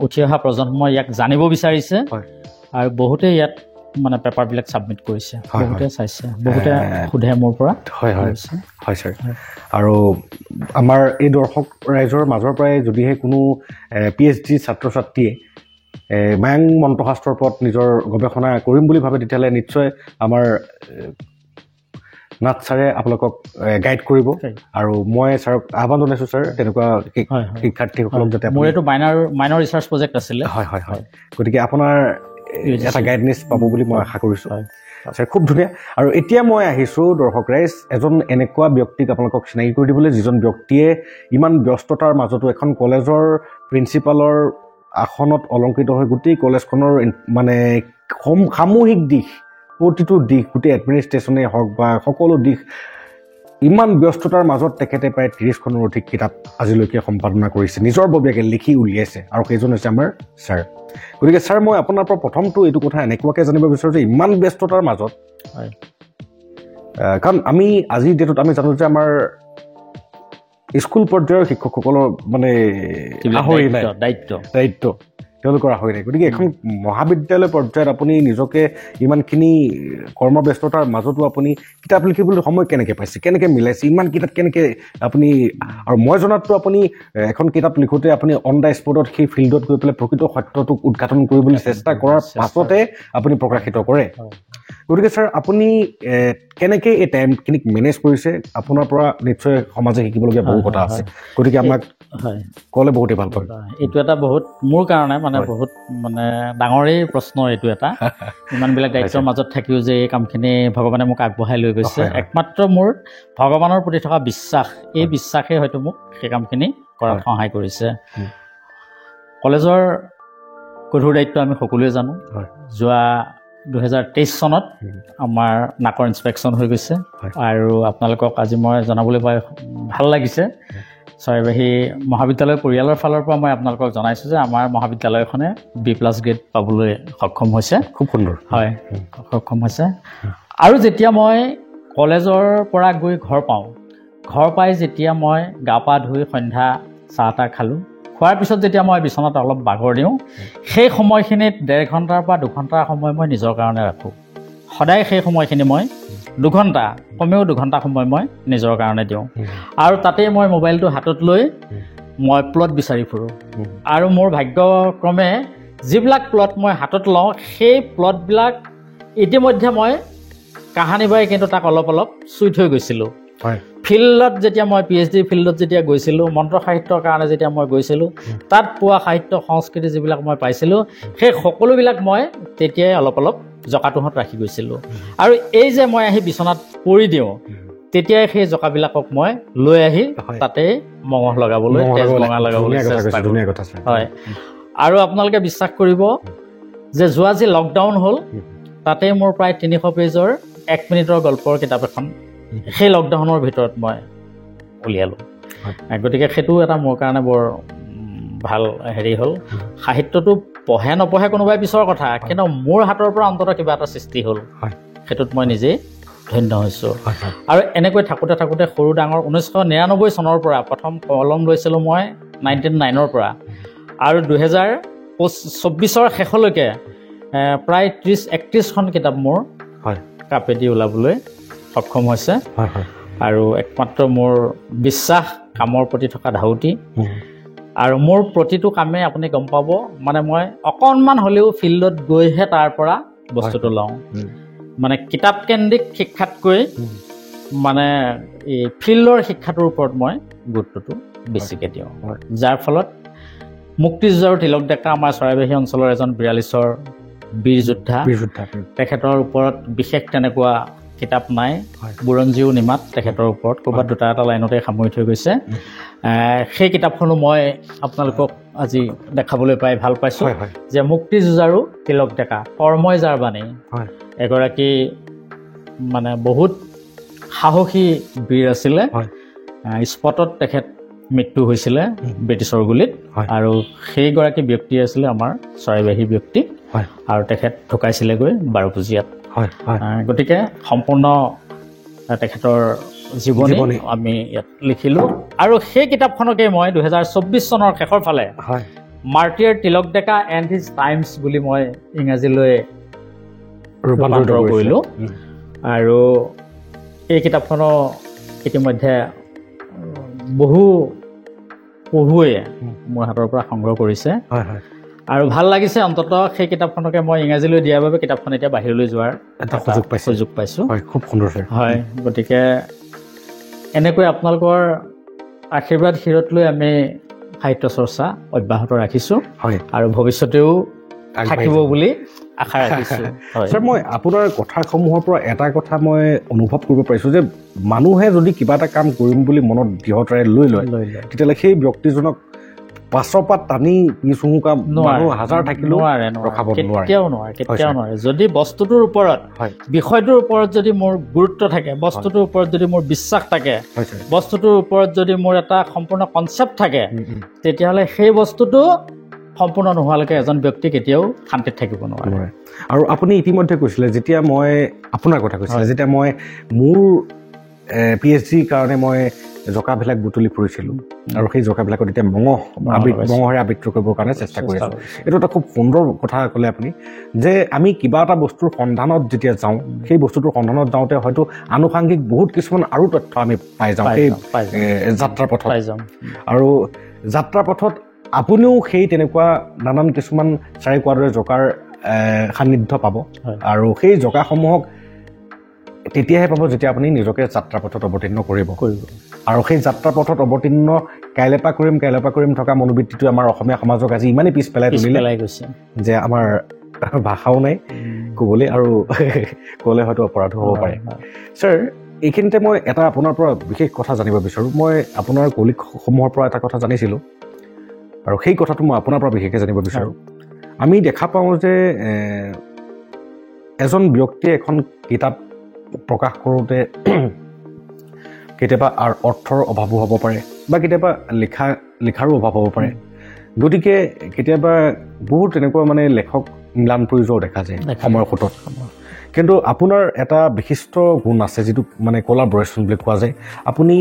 উঠি অহা প্ৰজন্মই ইয়াক জানিব বিচাৰিছে আৰু বহুতে ইয়াত মানে পেপাৰবিলাক ছাবমিট কৰিছে, বহুতে চাইছে, বহুতে সোধে মোৰ পৰা। হয় ছাৰ। আৰু আমাৰ এই দৰ্শক ৰাইজৰ মাজৰ পৰাই যদিহে কোনো PhD ছাত্ৰ ছাত্ৰীয়ে মায়াং মন্ত্ৰশাস্ত্ৰৰ ওপৰত নিজৰ গৱেষণা কৰিম বুলি ভাবে তেতিয়াহ'লে নিশ্চয় আমাৰ নাথ ছাৰে আপোনালোকক গাইড কৰিব। আৰু মই ছাৰক আহ্বান জনাইছোঁ ছাৰ, তেনেকুৱা শিক্ষাৰ্থীসকলক যাতে মোৰ এইটো মাইনৰ ৰিচাৰ্চ প্ৰজেক্ট আছিলে। গতিকে আপোনাৰ এটা গাইডনেছ পাব বুলি মই আশা কৰিছোঁ। ছাৰ খুব ধুনীয়া। আৰু এতিয়া মই আহিছোঁ দৰ্শক ৰাইজ এজন এনেকুৱা ব্যক্তিক আপোনালোকক চিনাকি কৰি দিবলৈ, যিজন ব্যক্তিয়ে ইমান ব্যস্ততাৰ মাজতো এখন কলেজৰ প্ৰিন্সিপালৰ আসনত অলংকৃত হৈ গোটেই কলেজখনৰ মানে সামূহিক দিশ, প্ৰতিটো দিশ, গোটেই এডমিনিষ্ট্ৰেশ্যনেই হওক বা সকলো দিশ, ইমান ব্যস্ততাৰ মাজত তেখেতে প্ৰায় 30খনৰ অধিক কিতাপ আজিলৈকে সম্পাদনা কৰিছে, নিজৰ ববীয়াকৈ লিখি উলিয়াইছে, আৰু সেইজন হৈছে আমাৰ ছাৰ। গতিকে ছাৰ, মই আপোনাৰ পৰা প্ৰথমটো এইটো কথা এনেকুৱাকৈ জানিব বিচাৰোঁ যে ইমান ব্যস্ততাৰ মাজত, কাৰণ আমি আজিৰ ডেটত আমি জানো যে আমাৰ স্কুল পৰ্যায়ৰ শিক্ষকসকলৰ মানে দায়িত্ব তেওঁলোকৰ আহৰি নাই। গতিকে এখন মহাবিদ্যালয় পৰ্যায়ত আপুনি নিজকে ইমানখিনি কৰ্মব্যস্ততাৰ মাজতো আপুনি কিতাপ লিখিবলৈ সময় কেনেকৈ পাইছে, কেনেকৈ মিলাইছে, ইমান কিতাপ কেনেকৈ আপুনি? আৰু মই জনাততো আপুনি এখন কিতাপ লিখোঁতে আপুনি অন দ্য স্পটত সেই ফিল্ডত গৈ পেলাই প্ৰকৃত সত্যটোক উদঘাটন কৰিবলৈ চেষ্টা কৰাৰ পাছতে আপুনি প্ৰকাশিত কৰে। গতিকে ছাৰ, আপুনি কেনেকৈ এই টাইমখিনিক মেনেজ কৰিছে? আপোনাৰ পৰা নিশ্চয় সমাজে শিকিবলগীয়া বহু কথা আছে, গতিকে আমাক ক'লে বহুতেই ভাল পায়। এইটো এটা বহুত মোৰ কাৰণে মানে বহুত মানে ডাঙৰেই প্ৰশ্ন এইটো এটা। ইমানবিলাক দায়িত্বৰ মাজত থাকিও যে এই কামখিনি ভগৱানে মোক আগবঢ়াই লৈ গৈছে, একমাত্ৰ মোৰ ভগৱানৰ প্ৰতি থকা বিশ্বাস, এই বিশ্বাসে হয়তো মোক সেই কামখিনি কৰাত সহায় কৰিছে। কলেজৰ গধুৰ দায়িত্ব আমি সকলোৱে জানো। যোৱা 2023 চনত আমাৰ নাকৰ ইনস্পেকশ্যন হৈ গৈছে, আৰু আপোনালোকক আজি মই জনাবলৈ পাই ভাল লাগিছে। চৰাইবাহী মহাবিদ্যালয় পৰিয়ালৰ ফালৰ পৰা মই আপোনালোকক জনাইছোঁ যে আমাৰ মহাবিদ্যালয়খনে B+ গ্ৰেড পাবলৈ সক্ষম হৈছে। খুব সুন্দৰ। হয়, সক্ষম হৈছে। আৰু যেতিয়া মই কলেজৰ পৰা গৈ ঘৰ পাওঁ, ঘৰ পাই যেতিয়া মই গা পা ধুই সন্ধ্যা চাহ তাহ খালোঁ, খোৱাৰ পিছত যেতিয়া মই বিচনাত অলপ বাগৰ দিওঁ, সেই সময়খিনিত 1.5 ঘণ্টাৰ পৰা 2 ঘণ্টাৰ সময় মই নিজৰ কাৰণে ৰাখোঁ। সদায় সেই সময়খিনি মই 2 ঘণ্টা, কমেও 2 ঘণ্টা সময় মই নিজৰ কাৰণে দিওঁ। আৰু তাতেই মই মোবাইলটো হাতত লৈ মই প্লট বিচাৰি ফুৰোঁ। আৰু মোৰ ভাগ্যক্ৰমে যিবিলাক প্লট মই হাতত লওঁ, সেই প্লটবিলাক ইতিমধ্যে মই কাহানি বাই কিন্তু তাক অলপ অলপ চুই থৈ গৈছিলোঁ। ফিল্ডত যেতিয়া মই PhD ফিল্ডত যেতিয়া গৈছিলোঁ, মন্ত্ৰ সাহিত্যৰ কাৰণে যেতিয়া মই গৈছিলোঁ, তাত পোৱা সাহিত্য সংস্কৃতি যিবিলাক মই পাইছিলোঁ, সেই সকলোবিলাক মই তেতিয়াই অলপ অলপ জকাটোহঁত ৰাখি গৈছিলোঁ। আৰু এই যে মই আহি বিচনাত পৰি দিওঁ, তেতিয়াই সেই জকাবিলাকক মই লৈ আহি তাতে মঙহ লগাবলৈ, তেজ মঙহ লগাবলৈ চেষ্টা কৰোঁ। হয়। আৰু আপোনালোকে বিশ্বাস কৰিব যে যোৱা যি লকডাউন হ'ল, তাতে মোৰ প্ৰায় 300 পেজৰ 1 মিনিটৰ গল্পৰ কিতাপ এখন সেই লকডাউনৰ ভিতৰত মই উলিয়ালোঁ। গতিকে সেইটো এটা মোৰ কাৰণে বৰ ভাল হেৰি হ'ল। সাহিত্যটো পঢ়ে নপঢ়ে কোনোবাই পিছৰ কথা, কিন্তু মোৰ হাতৰ পৰা অন্ততঃ কিবা এটা সৃষ্টি হ'ল, সেইটোত মই নিজেই ধন্য হৈছোঁ। আৰু এনেকৈ থাকোঁতে থাকোঁতে সৰু ডাঙৰ 1999 চনৰ পৰা প্ৰথম কলম লৈছিলোঁ মই 1999 পৰা, আৰু 2024ৰ শেষলৈকে প্ৰায় 30-31খন কিতাপ মোৰ কাপেদি ওলাবলৈ সক্ষম হৈছে। আৰু একমাত্ৰ মোৰ বিশ্বাস, কামৰ প্ৰতি থকা ধাউতি, আৰু মোৰ প্ৰতিটো কামে আপুনি গম পাব, মানে মই অকণমান হ'লেও ফিল্ডত গৈহে তাৰ পৰা বস্তুটো লওঁ। মানে কিতাপ কেন্দ্ৰিক শিক্ষাতকৈ মানে এই ফিল্ডৰ শিক্ষাটোৰ ওপৰত মই গুৰুত্বটো বেছিকৈ দিওঁ, যাৰ ফলত মুক্তিযুঁজাৰু তিলক ডেকা আমাৰ চৰাইবাহী অঞ্চলৰ এজন 42ৰ বীৰ যোদ্ধা, তেখেতৰ ওপৰত বিশেষ তেনেকুৱা কিতাপ নাই। বুৰঞ্জীও নিমাত তেখেতৰ ওপৰত ক'ৰবাত 2-3 লাইনতে সামৰি থৈ গৈছে। সেই কিতাপখনো মই আপোনালোকক আজি দেখাবলৈ পাই ভাল পাইছোঁ, যে মুক্তিযুঁজাৰু তিলক ডেকা, কৰ্মই যাৰ বাণী, এগৰাকী মানে বহুত সাহসী বীৰ আছিলে। স্পটত তেখেত মৃত্যু হৈছিলে ব্ৰিটিছৰ গুলীত, আৰু সেইগৰাকী ব্যক্তি আছিলে আমাৰ চৰাইবাহী ব্যক্তি, আৰু তেখেত ঢুকাইছিলেগৈ বাৰুপুজীয়াত। গতিকে সম্পূৰ্ণ তেখেতৰ জীৱনী আমি ইয়াত লিখিলোঁ। আৰু সেই কিতাপখনকে মই 2024 চনৰ শেষৰ ফালে মাৰ্টিয়াৰ তিলক ডেকা এণ্ড হিজ টাইমছ বুলি মই ইংৰাজীলৈ ৰূপান্তৰ কৰিলোঁ। আৰু এই কিতাপখনো ইতিমধ্যে বহু পঢ়ুৱৈয়ে মোৰ হাতৰ পৰা সংগ্ৰহ কৰিছে, আৰু ভাল লাগিছে অন্ততঃ সেই কিতাপখনকে মই ইংৰাজীলৈ দিয়াৰ বাবে কিতাপখন এতিয়া বাহিৰলৈ যোৱাৰ এটা সুযোগ পাইছোঁ। খুব সুন্দৰ হয়। গতিকে এনেকৈ আপোনালোকৰ আশীৰ্বাদ শিৰত লৈ আমি সাহিত্য চৰ্চা অব্যাহত ৰাখিছোঁ, আৰু ভৱিষ্যতেও থাকিব বুলি আশা ৰাখিছোঁ। ছাৰ, মই আপোনাৰ কথাসমূহৰ পৰা এটা কথা মই অনুভৱ কৰিব পাৰিছোঁ, যে মানুহে যদি কিবা এটা কাম কৰিম বুলি মনত দৃঢ়তাৰে লৈ লয়, তেতিয়াহ'লে সেই ব্যক্তিজনক পাছৰ পৰা টানি পিছহুকা মানুহ হাজাৰ থাকিলেও ৰখাব নোৱাৰে, কেতিয়াও নোৱাৰে। যদি বস্তুটোৰ ওপৰত, বিষয়টোৰ ওপৰত যদি মোৰ গুৰুত্ব থাকে, বস্তুটোৰ ওপৰত যদি মোৰ বিশ্বাস থাকে, বস্তুটোৰ ওপৰত যদি মোৰ এটা সম্পূৰ্ণ কনচেপ্ট থাকে, তেতিয়াহ'লে সেই বস্তুটো সম্পূৰ্ণ নোহোৱালৈকে এজন ব্যক্তি কেতিয়াও শান্তিত থাকিব নোৱাৰে। আৰু আপুনি ইতিমধ্যে কৈছিলে, যেতিয়া মই আপোনাৰ কথা কৈছিলে, যেতিয়া মই মোৰ PhDৰ কাৰণে মই জকাবিলাক বুটলি ফুৰিছিলোঁ, আৰু সেই জকাবিলাকত এতিয়া মঙহেৰে আবৃত্ত কৰিবৰ কাৰণে চেষ্টা কৰিছোঁ। এইটো এটা খুব সুন্দৰ কথা ক'লে আপুনি, যে আমি কিবা এটা বস্তুৰ সন্ধানত যেতিয়া যাওঁ, সেই বস্তুটোৰ সন্ধানত যাওঁতে হয়তো আনুষাংগিক বহুত কিছুমান আৰু তথ্য আমি পাই যাওঁ সেই যাত্ৰাৰ পথত। আৰু যাত্ৰা পথত আপুনিও সেই তেনেকুৱা নানান কিছুমান চাৰি কোৱাৰ দৰে জকাৰ সান্নিধ্য পাব, আৰু সেই জকাসমূহক তেতিয়াহে পাব যেতিয়া আপুনি নিজকে যাত্ৰা পথত অৱতীৰ্ণ কৰিব। আৰু সেই যাত্ৰা পথত অৱতীৰ্ণ কাইলৈ পৰা কৰিম থকা মনোবৃত্তিটো আমাৰ অসমীয়া সমাজক আজি ইমানেই পিছ পেলাই গৈছে যে আমাৰ ভাষাও নাই ক'বলৈ, আৰু ক'লে হয়তো অপৰাধ হ'ব পাৰে। ছাৰ, এইখিনিতে মই এটা আপোনাৰ পৰা বিশেষ কথা জানিব বিচাৰোঁ। মই আপোনাৰ কলিগসমূহৰ পৰা এটা কথা জানিছিলোঁ, আৰু সেই কথাটো মই আপোনাৰ পৰা বিশেষকৈ জানিব বিচাৰোঁ। আমি দেখা পাওঁ যে এজন ব্যক্তিয়ে এখন কিতাপ প্ৰকাশ কৰোঁতে কেতিয়াবা অৰ্থৰ অভাৱো হ'ব পাৰে, বা কেতিয়াবা লিখাৰো অভাৱ হ'ব পাৰে। গতিকে কেতিয়াবা বহুত তেনেকুৱা মানে লেখক মিলান প্ৰয়োজও দেখা যায় সময়ৰ সোঁতত। কিন্তু আপোনাৰ এটা বিশিষ্ট গুণ আছে যিটো মানে কলাবৰেশ্যন বুলি কোৱা যায়। আপুনি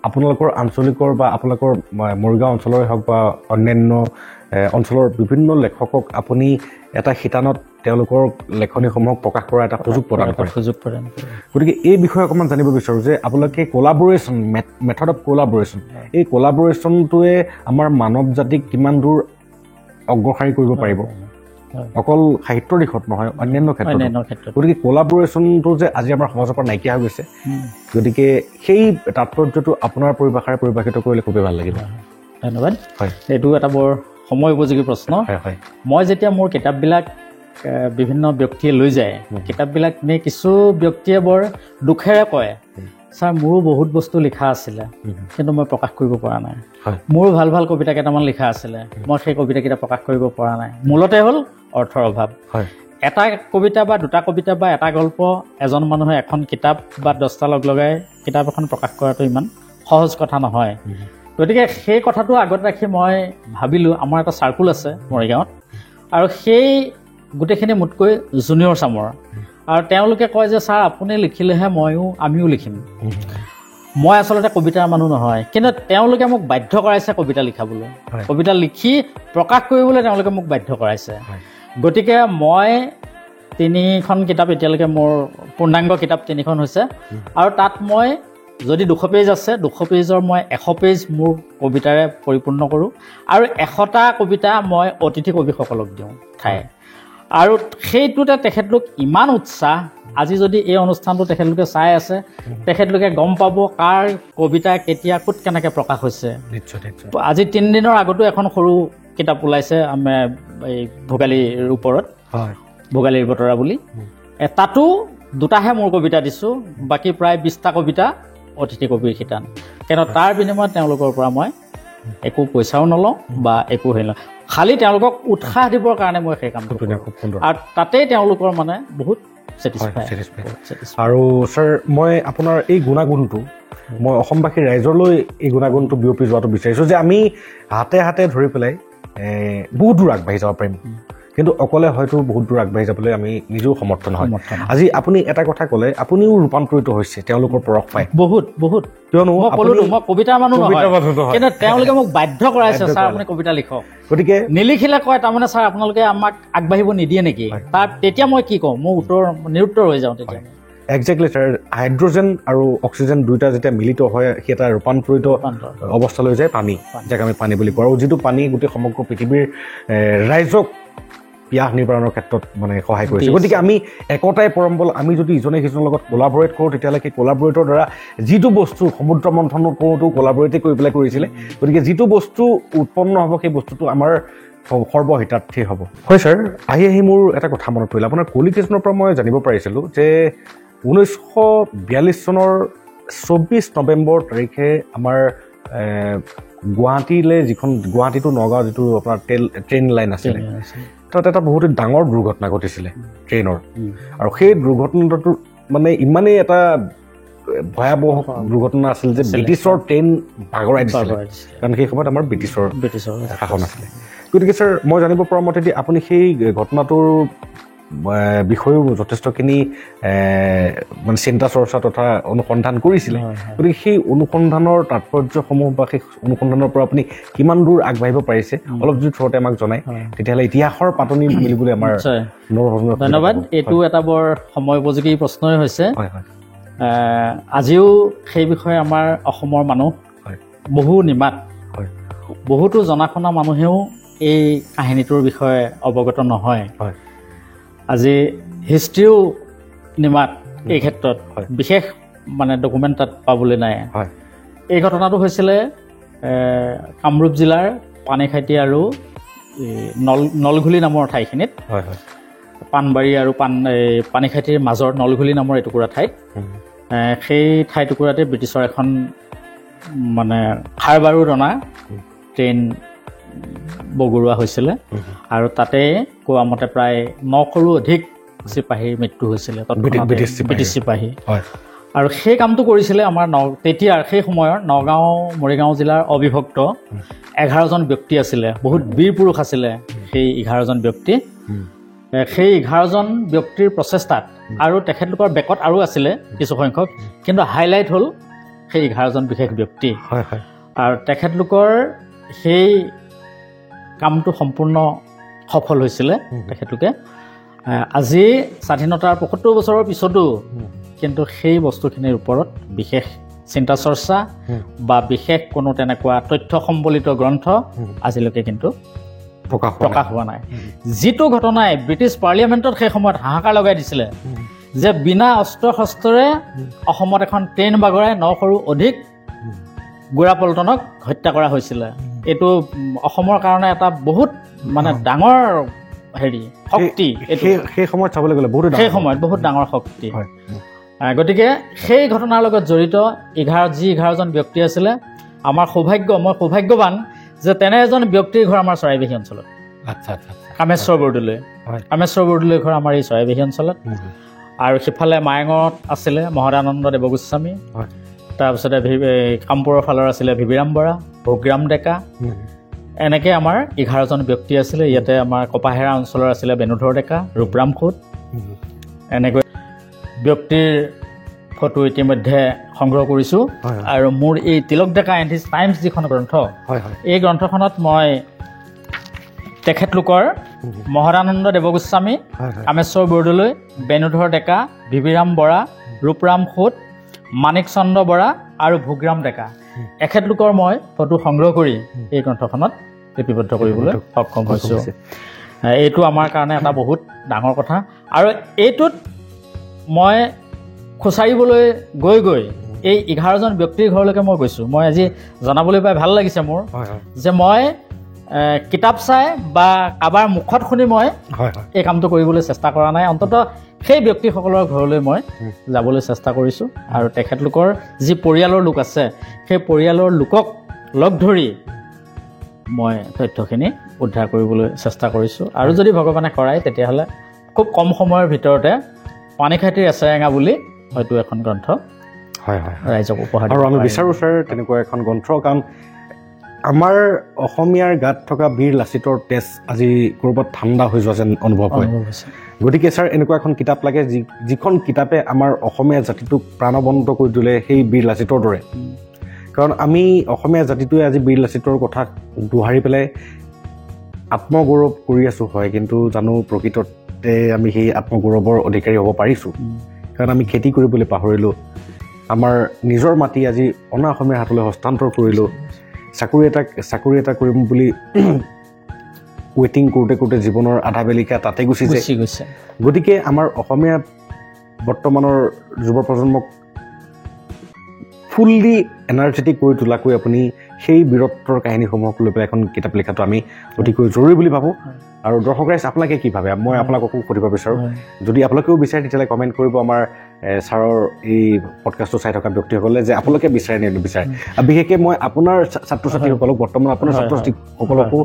আপোনালোকৰ আঞ্চলিকৰ বা আপোনালোকৰ মৰিগাঁও অঞ্চলৰে হওক বা অন্যান্য অঞ্চলৰ বিভিন্ন লেখকক আপুনি এটা শিতানত তেওঁলোকৰ লেখনিসমূহক প্ৰকাশ কৰাৰ এটা সুযোগ প্ৰদান কৰে। গতিকে এই বিষয়ে অকণমান জানিব বিচাৰোঁ যে আপোনালোকে কলাবৰেশ্যন মেথড অফ কলাবৰেশ্যন, এই কলাবৰেশ্যনটোৱে আমাৰ মানৱ জাতিক কিমান দূৰ অগ্ৰসাৰী কৰিব পাৰিব, অকল সাহিত্যৰ দিশত নহয় অন্যান্য ক্ষেত্ৰত। গতিকে কলাবৰেশ্যনটো যে আজি আমাৰ সমাজৰ পৰা নাইকিয়া হৈ গৈছে, গতিকে সেই তাৎপৰ্যটো আপোনাৰ পৰিভাষাৰে পৰিভাষিত কৰিলে খুবেই ভাল লাগিব। ধন্যবাদ। হয়, এইটো এটা বৰ সময় উপযোগী প্ৰশ্ন। হয়, মই যেতিয়া মোৰ কিতাপবিলাক বিভিন্ন ব্যক্তিয়ে লৈ যায়, কিতাপবিলাক নি কিছু ব্যক্তিয়ে বৰ দুখেৰে কয়, ছাৰ মোৰো বহুত বস্তু লিখা আছিলে কিন্তু মই প্ৰকাশ কৰিব পৰা নাই, মোৰো ভাল ভাল কবিতা কেইটামান লিখা আছিলে মই সেই কবিতাকেইটা প্ৰকাশ কৰিব পৰা নাই। মূলতে হ'ল অৰ্থৰ অভাৱ। এটা কবিতা বা দুটা কবিতা বা এটা গল্প এজন মানুহে এখন কিতাপ বা 10টা লগ লগাই কিতাপ এখন প্ৰকাশ কৰাটো ইমান সহজ কথা নহয়। গতিকে সেই কথাটো আগত ৰাখি মই ভাবিলোঁ আমাৰ এটা চাৰ্কুল আছে মৰিগাঁৱত, আৰু সেই গোটেইখিনি মোতকৈ জুনিয়ৰ চামৰ, আৰু তেওঁলোকে কয় যে ছাৰ আপুনি লিখিলেহে আমিও লিখিম। মই আচলতে কবিতাৰ মানুহ নহয়, কিন্তু তেওঁলোকে মোক বাধ্য কৰাইছে কবিতা লিখাবলৈ, কবিতা লিখি প্ৰকাশ কৰিবলৈ তেওঁলোকে মোক বাধ্য কৰাইছে। গতিকে মই 3খন কিতাপ এতিয়ালৈকে মোৰ পূৰ্ণাংগ কিতাপ 3খন হৈছে, আৰু তাত মই যদি 200 পেজ আছে 200 পেজৰ মই 100 পেজ মোৰ কবিতাৰে পৰিপূৰ্ণ কৰোঁ, আৰু 100টা কবিতা মই অতিথি কবিসকলক দিওঁ ঠাই। আৰু সেইটোতে তেখেতলোক ইমান উৎসাহ, আজি যদি এই অনুষ্ঠানটো তেখেতলোকে চাই আছে তেখেতলোকে গম পাব কাৰ কবিতা কেতিয়া ক'ত কেনেকৈ প্ৰকাশ হৈছে। আজি 3 দিনৰ আগতো এখন সৰু কিতাপ ওলাইছে এই ভোগালীৰ ওপৰত, ভোগালীৰ বতৰা বুলি, তাতো 2টাহে মোৰ কবিতা দিছোঁ, বাকী প্ৰায় 20টা কবিতা অতিথি কবিৰ শিতান। কিন্তু তাৰ বিনিময়ত তেওঁলোকৰ পৰা মই একো পইচাও নলওঁ বা একো হেৰি নলওঁ, খালি তেওঁলোকক উৎসাহ দিবৰ কাৰণে মই সেই কামটো কৰোঁ, আৰু তাতেই তেওঁলোকৰ মানে বহুত ছেটিছফাই। আৰু ছাৰ মই আপোনাৰ এই গুণাগুণটো মই অসমবাসী ৰাইজলৈ এই গুণাগুণটো বিয়পি যোৱাটো বিচাৰিছোঁ যে আমি হাতে হাতে ধৰি পেলাই বহুত দূৰ আগবাঢ়ি যাব পাৰিম, কিন্তু অকলে হয়তো বহুত দূৰ আগবাঢ়ি যাবলৈ আমি নিজেও সমৰ্থ নহয়। আজি আপুনি এটা কথা ক'লে, আপুনিও ৰূপান্তৰিত হৈছে তেওঁলোকৰ পৰশ পাই বহুত, কিয়নো মই কবিতাৰ মানুহ নহয়, কিন্তু তেওঁলোকে মোক বাধ্য কৰাইছে ছাৰ আপুনি কবিতা লিখক। গতিকে নিলিখিলে কয় তাৰমানে ছাৰ আপোনালোকে আমাক আগবাঢ়িব নিদিয়ে নেকি, তেতিয়া মই কি কওঁ, মই নিৰুত্তৰ হৈ যাওঁ তেতিয়া। একজেক্টলি ছাৰ, হাইড্ৰজেন আৰু অক্সিজেন দুয়োটা যেতিয়া মিলিত হয় সেই এটা ৰূপান্তৰিত অৱস্থালৈ যায় পানী, যাক আমি পানী বুলি কওঁ, আৰু যিটো পানী গোটেই সমগ্ৰ পৃথিৱীৰ ৰাইজক পিয়াহ নিবাৰণৰ ক্ষেত্ৰত মানে সহায় কৰিছে। গতিকে আমি একতাই পৰম বল, আমি যদি ইজনে সিজনৰ লগত কোলাবৰেট কৰোঁ তেতিয়াহ'লে সেই কোলাবৰেটৰ দ্বাৰা যিটো বস্তু সমুদ্ৰ মন্থন কৰোঁতো কোলাবৰেটে কৰি পেলাই কৰিছিলে, গতিকে যিটো বস্তু উৎপন্ন হ'ব সেই বস্তুটো আমাৰ সৰ্বহিতাৰ্থী হ'ব। হয় ছাৰ, আহি মোৰ এটা কথা মনত পৰিলে, আপোনাৰ কোৱালিফিকেশ্যনৰ পৰা মই জানিব পাৰিছিলোঁ যে 1942 চনৰ 24 নৱেম্বৰ তাৰিখে আমাৰ গুৱাহাটীলৈ গুৱাহাটী টু নগাঁও যিটো আপোনাৰ ট্ৰেইন লাইন আছিলে, তাত এটা বহুত ডাঙৰ দুৰ্ঘটনা ঘটিছিলে ট্ৰেইনৰ, আৰু সেই দুৰ্ঘটনাটো মানে ইমানেই এটা ভয়াৱহ দুৰ্ঘটনা আছিল যে ব্ৰিটিছৰ ট্ৰেইন ভাগৰাই দিছিলে, কাৰণ সেই সময়ত আমাৰ ব্ৰিটিছৰ শাসন আছিলে। গতিকে ছাৰ মই জানিব পৰা মতেদি আপুনি সেই ঘটনাটোৰ বিষয়েও যথেষ্টখিনি মানে চিন্তা চৰ্চা তথা অনুসন্ধান কৰিছিলে, গতিকে সেই অনুসন্ধানৰ তাৎপৰ্যসমূহ বা সেই অনুসন্ধানৰ পৰা আপুনি কিমান দূৰ আগবাঢ়িব পাৰিছে অলপ যদি থ্ৰুতে আমাক জনায়, তেতিয়াহ'লে ইতিহাসৰ পাতনি মিলিবলৈ আমাৰ ধন্যবাদ। এইটো এটা বৰ সময় উপযোগী প্ৰশ্নই হৈছে। আজিও সেই বিষয়ে আমাৰ অসমৰ মানুহ বহু নিমাত, বহুতো জনা শুনা মানুহেও এই কাহিনীটোৰ বিষয়ে অৱগত নহয়। আজি হিষ্ট্ৰীও নিমাত এই ক্ষেত্ৰত বিশেষ মানে ডকুমেণ্ট তাত পাবলৈ নাই। এই ঘটনাটো হৈছিলে কামৰূপ জিলাৰ পানীখাইটি আৰু নলঘুলি নামৰ ঠাইখিনিত, পাণবাৰী আৰু পানীখাইটিৰ মাজৰ নলঘুলি নামৰ এটুকুৰা ঠাইত। সেই ঠাইটুকুৰাতে ব্ৰিটিছৰ এখন মানে খাৰবাৰু ৰনা ট্ৰেইন বগৰোৱা হৈছিলে, আৰু তাতে কোৱা মতে প্ৰায় 900ৰো অধিক চিপাহীৰ মৃত্যু হৈছিলে, ব্ৰিটিছ চিপাহী। আৰু সেই কামটো কৰিছিলে আমাৰ তেতিয়াৰ সেই সময়ৰ নগাঁও মৰিগাঁও জিলাৰ অবিভক্ত 11জন ব্যক্তি আছিলে, বহুত বীৰ পুৰুষ আছিলে সেই 11জন ব্যক্তি। সেই 11জন ব্যক্তিৰ প্ৰচেষ্টাত আৰু তেখেতলোকৰ বেকত আৰু আছিলে কিছু সংখ্যক, কিন্তু হাইলাইট হ'ল সেই 11জন বিশেষ ব্যক্তি। হয় হয়। আৰু তেখেতলোকৰ সেই কামটো সম্পূৰ্ণ সফল হৈছিলে। তেখেতলোকে আজি স্বাধীনতাৰ ৭৫ বছৰৰ পিছতো কিন্তু সেই বস্তুখিনিৰ ওপৰত বিশেষ চিন্তা চৰ্চা বা বিশেষ কোনো তেনেকুৱা তথ্য সম্বলিত গ্ৰন্থ আজিলৈকে কিন্তু প্ৰকাশ হোৱা নাই। যিটো ঘটনাই ব্ৰিটিছ পাৰ্লিয়ামেণ্টত সেই সময়ত হাহাকাৰ লগাই দিছিলে যে বিনা অস্ত্ৰ শস্ত্ৰৰে অসমত এখন ট্ৰেইন বাগৰাই ৯০০ৰো অধিক গোৰাপল্টনক হত্যা কৰা হৈছিলে। এইটো অসমৰ কাৰণে এটা বহুত মানে ডাঙৰ শক্তি। সেই সময়ত চাবলৈ গ'লে সেই সময়ত বহুত ডাঙৰ শক্তি। গতিকে সেই ঘটনাৰ লগত জড়িত 11জন ব্যক্তি আছিলে। আমাৰ মই সৌভাগ্যৱান যে তেনে এজন ব্যক্তিৰ ঘৰ আমাৰ চৰাইবাহী অঞ্চলত। আচ্ছা আচ্ছা। কামেশ্বৰ বৰদলৈ ঘৰ আমাৰ এই চৰাইবাহী অঞ্চলত। আৰু সিফালে মায়ঙত আছিলে মহদানন্দ দেৱগোস্বামী, তাৰপিছতে কামপুৰৰ ফালৰ আছিলে ভিভিৰাম বৰা, ভোগৰাম ডেকা, এনেকৈ আমাৰ 11জন ব্যক্তি আছিলে। ইয়াতে আমাৰ কপাহেৰা অঞ্চলৰ আছিলে বেণুধৰ ডেকা, ৰূপৰাম খুট। এনেকৈ ব্যক্তিৰ ফটো ইতিমধ্যে সংগ্ৰহ কৰিছোঁ। আৰু মোৰ এই তিলক ডেকা এণ্ড হিজ টাইমছ যিখন গ্ৰন্থ, এই গ্ৰন্থখনত মই তেখেতলোকৰ মহদানন্দ দেৱগোস্বামী, কামেশ্বৰ বৰদলৈ, বেণুধৰ ডেকা, ভিভিৰাম বৰা, ৰূপৰাম খুট, মাণিক চন্দ্ৰ বৰা আৰু ভোগৰাম ডেকা, এখেতলোকৰ মই ফটো সংগ্ৰহ কৰি এই গ্ৰন্থখনত লিপিবদ্ধ কৰিবলৈ সক্ষম হৈছোঁ। এইটো আমাৰ কাৰণে এটা বহুত ডাঙৰ কথা। আৰু এইটোত মই খুচাৰিবলৈ গৈ এই 11জন ব্যক্তিৰ ঘৰলৈকে মই গৈছোঁ। মই আজি জনাবলৈ পাই ভাল লাগিছে মোৰ যে মই কিতাপ চাই বা কাৰোবাৰ মুখত শুনি মই এই কামটো কৰিবলৈ চেষ্টা কৰা নাই। অন্ততঃ সেই ব্যক্তিসকলৰ ঘৰলৈ মই যাবলৈ চেষ্টা কৰিছোঁ। আৰু তেখেতলোকৰ যি পৰিয়ালৰ লোক আছে সেই পৰিয়ালৰ লোকক লগ ধৰি মই তথ্যখিনি উদ্ধাৰ কৰিবলৈ চেষ্টা কৰিছোঁ। আৰু যদি ভগৱানে কৰায় তেতিয়াহ'লে খুব কম সময়ৰ ভিতৰতে পানীখাইটিৰ এছেৰেঙা বুলি হয়তো এখন গ্ৰন্থ ৰাইজক উপহাৰ আৰু আমি বিচাৰোঁ ছাৰ তেনেকুৱা এখন গ্ৰন্থ। কাৰণ আমাৰ অসমীয়াৰ গাত থকা বীৰ লাচিতৰ তেজ আজি ক'ৰবাত ঠাণ্ডা হৈ যোৱা যেন অনুভৱ হয়। গতিকে ছাৰ এনেকুৱা এখন কিতাপ লাগে যিখন কিতাপে আমাৰ অসমীয়া জাতিটোক প্ৰাণবন্ত কৰি তোলে সেই বীৰ লাচিতৰ দৰে। কাৰণ আমি অসমীয়া জাতিটোৱে আজি বীৰ লাচিতৰ কথা দোহাৰি পেলাই আত্মগৌৰৱ কৰি আছোঁ, হয়, কিন্তু জানো প্ৰকৃততে আমি সেই আত্মগৌৰৱৰ অধিকাৰী হ'ব পাৰিছোঁ। কাৰণ আমি খেতি কৰিবলৈ পাহৰিলোঁ, আমাৰ নিজৰ মাটি আজি অনা অসমীয়াৰ হাতলৈ হস্তান্তৰ কৰিলোঁ, চাকৰি এটা কৰিম বুলি ৱেইটিং কৰোঁতে জীৱনৰ আধা বেলিকা তাতে গুচি গৈছে। গতিকে আমাৰ অসমীয়া বৰ্তমানৰ যুৱ প্ৰজন্মক ফুল্লি এনাৰ্জেটিক কৰি তোলাকৈ আপুনি সেই বীৰত্বৰ কাহিনীসমূহক লৈ পেলাই এখন কিতাপ লিখাটো আমি অতিকৈ জৰুৰী বুলি ভাবোঁ। আৰু দৰ্শক ৰাইজ আপোনালোকে কি ভাবে? মই আপোনালোককো সুধিব বিচাৰোঁ। যদি আপোনালোকেও বিচাৰে তেতিয়াহ'লে কমেণ্ট কৰিব আমাৰ ছাৰৰ এই পডকাষ্টটো চাই থকা ব্যক্তিসকলে যে আপোনালোকে বিচাৰে নে নিবিচাৰে। বিশেষকৈ মই আপোনাৰ ছাত্ৰ ছাত্ৰীসকলক, বৰ্তমান আপোনাৰ ছাত্ৰ ছাত্ৰীসকলকো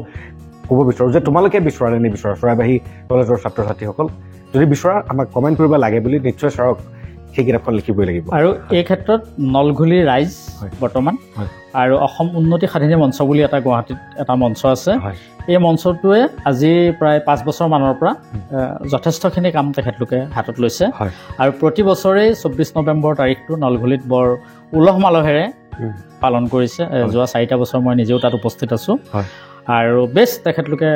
ক'ব বিচাৰোঁ যে তোমালোকে বিচৰা নে নিবিচৰা চৰাইবাহী কলেজৰ ছাত্ৰ ছাত্ৰীসকল, যদি বিচৰা আমাক কমেণ্ট কৰিব লাগে বুলি নিশ্চয় ছাৰক সেই কিতাপখন লিখিবই লাগিব। আৰু এই ক্ষেত্ৰত নলঘুলি ৰাইজ বৰ্তমান আৰু অসম উন্নতি সাধিনী মঞ্চ বুলি এটা গুৱাহাটীত এটা মঞ্চ আছে। এই মঞ্চটোৱে আজি প্ৰায় 5 বছৰমানৰ পৰা যথেষ্টখিনি কাম তেখেতলোকে হাতত লৈছে। আৰু প্ৰতি বছৰেই 24 নৱেম্বৰ তাৰিখটো নলঘুলিত বৰ উলহ মালহেৰে পালন কৰিছে। যোৱা 4টা বছৰ মই নিজেও তাত উপস্থিত আছোঁ। আৰু বেছ তেখেতলোকে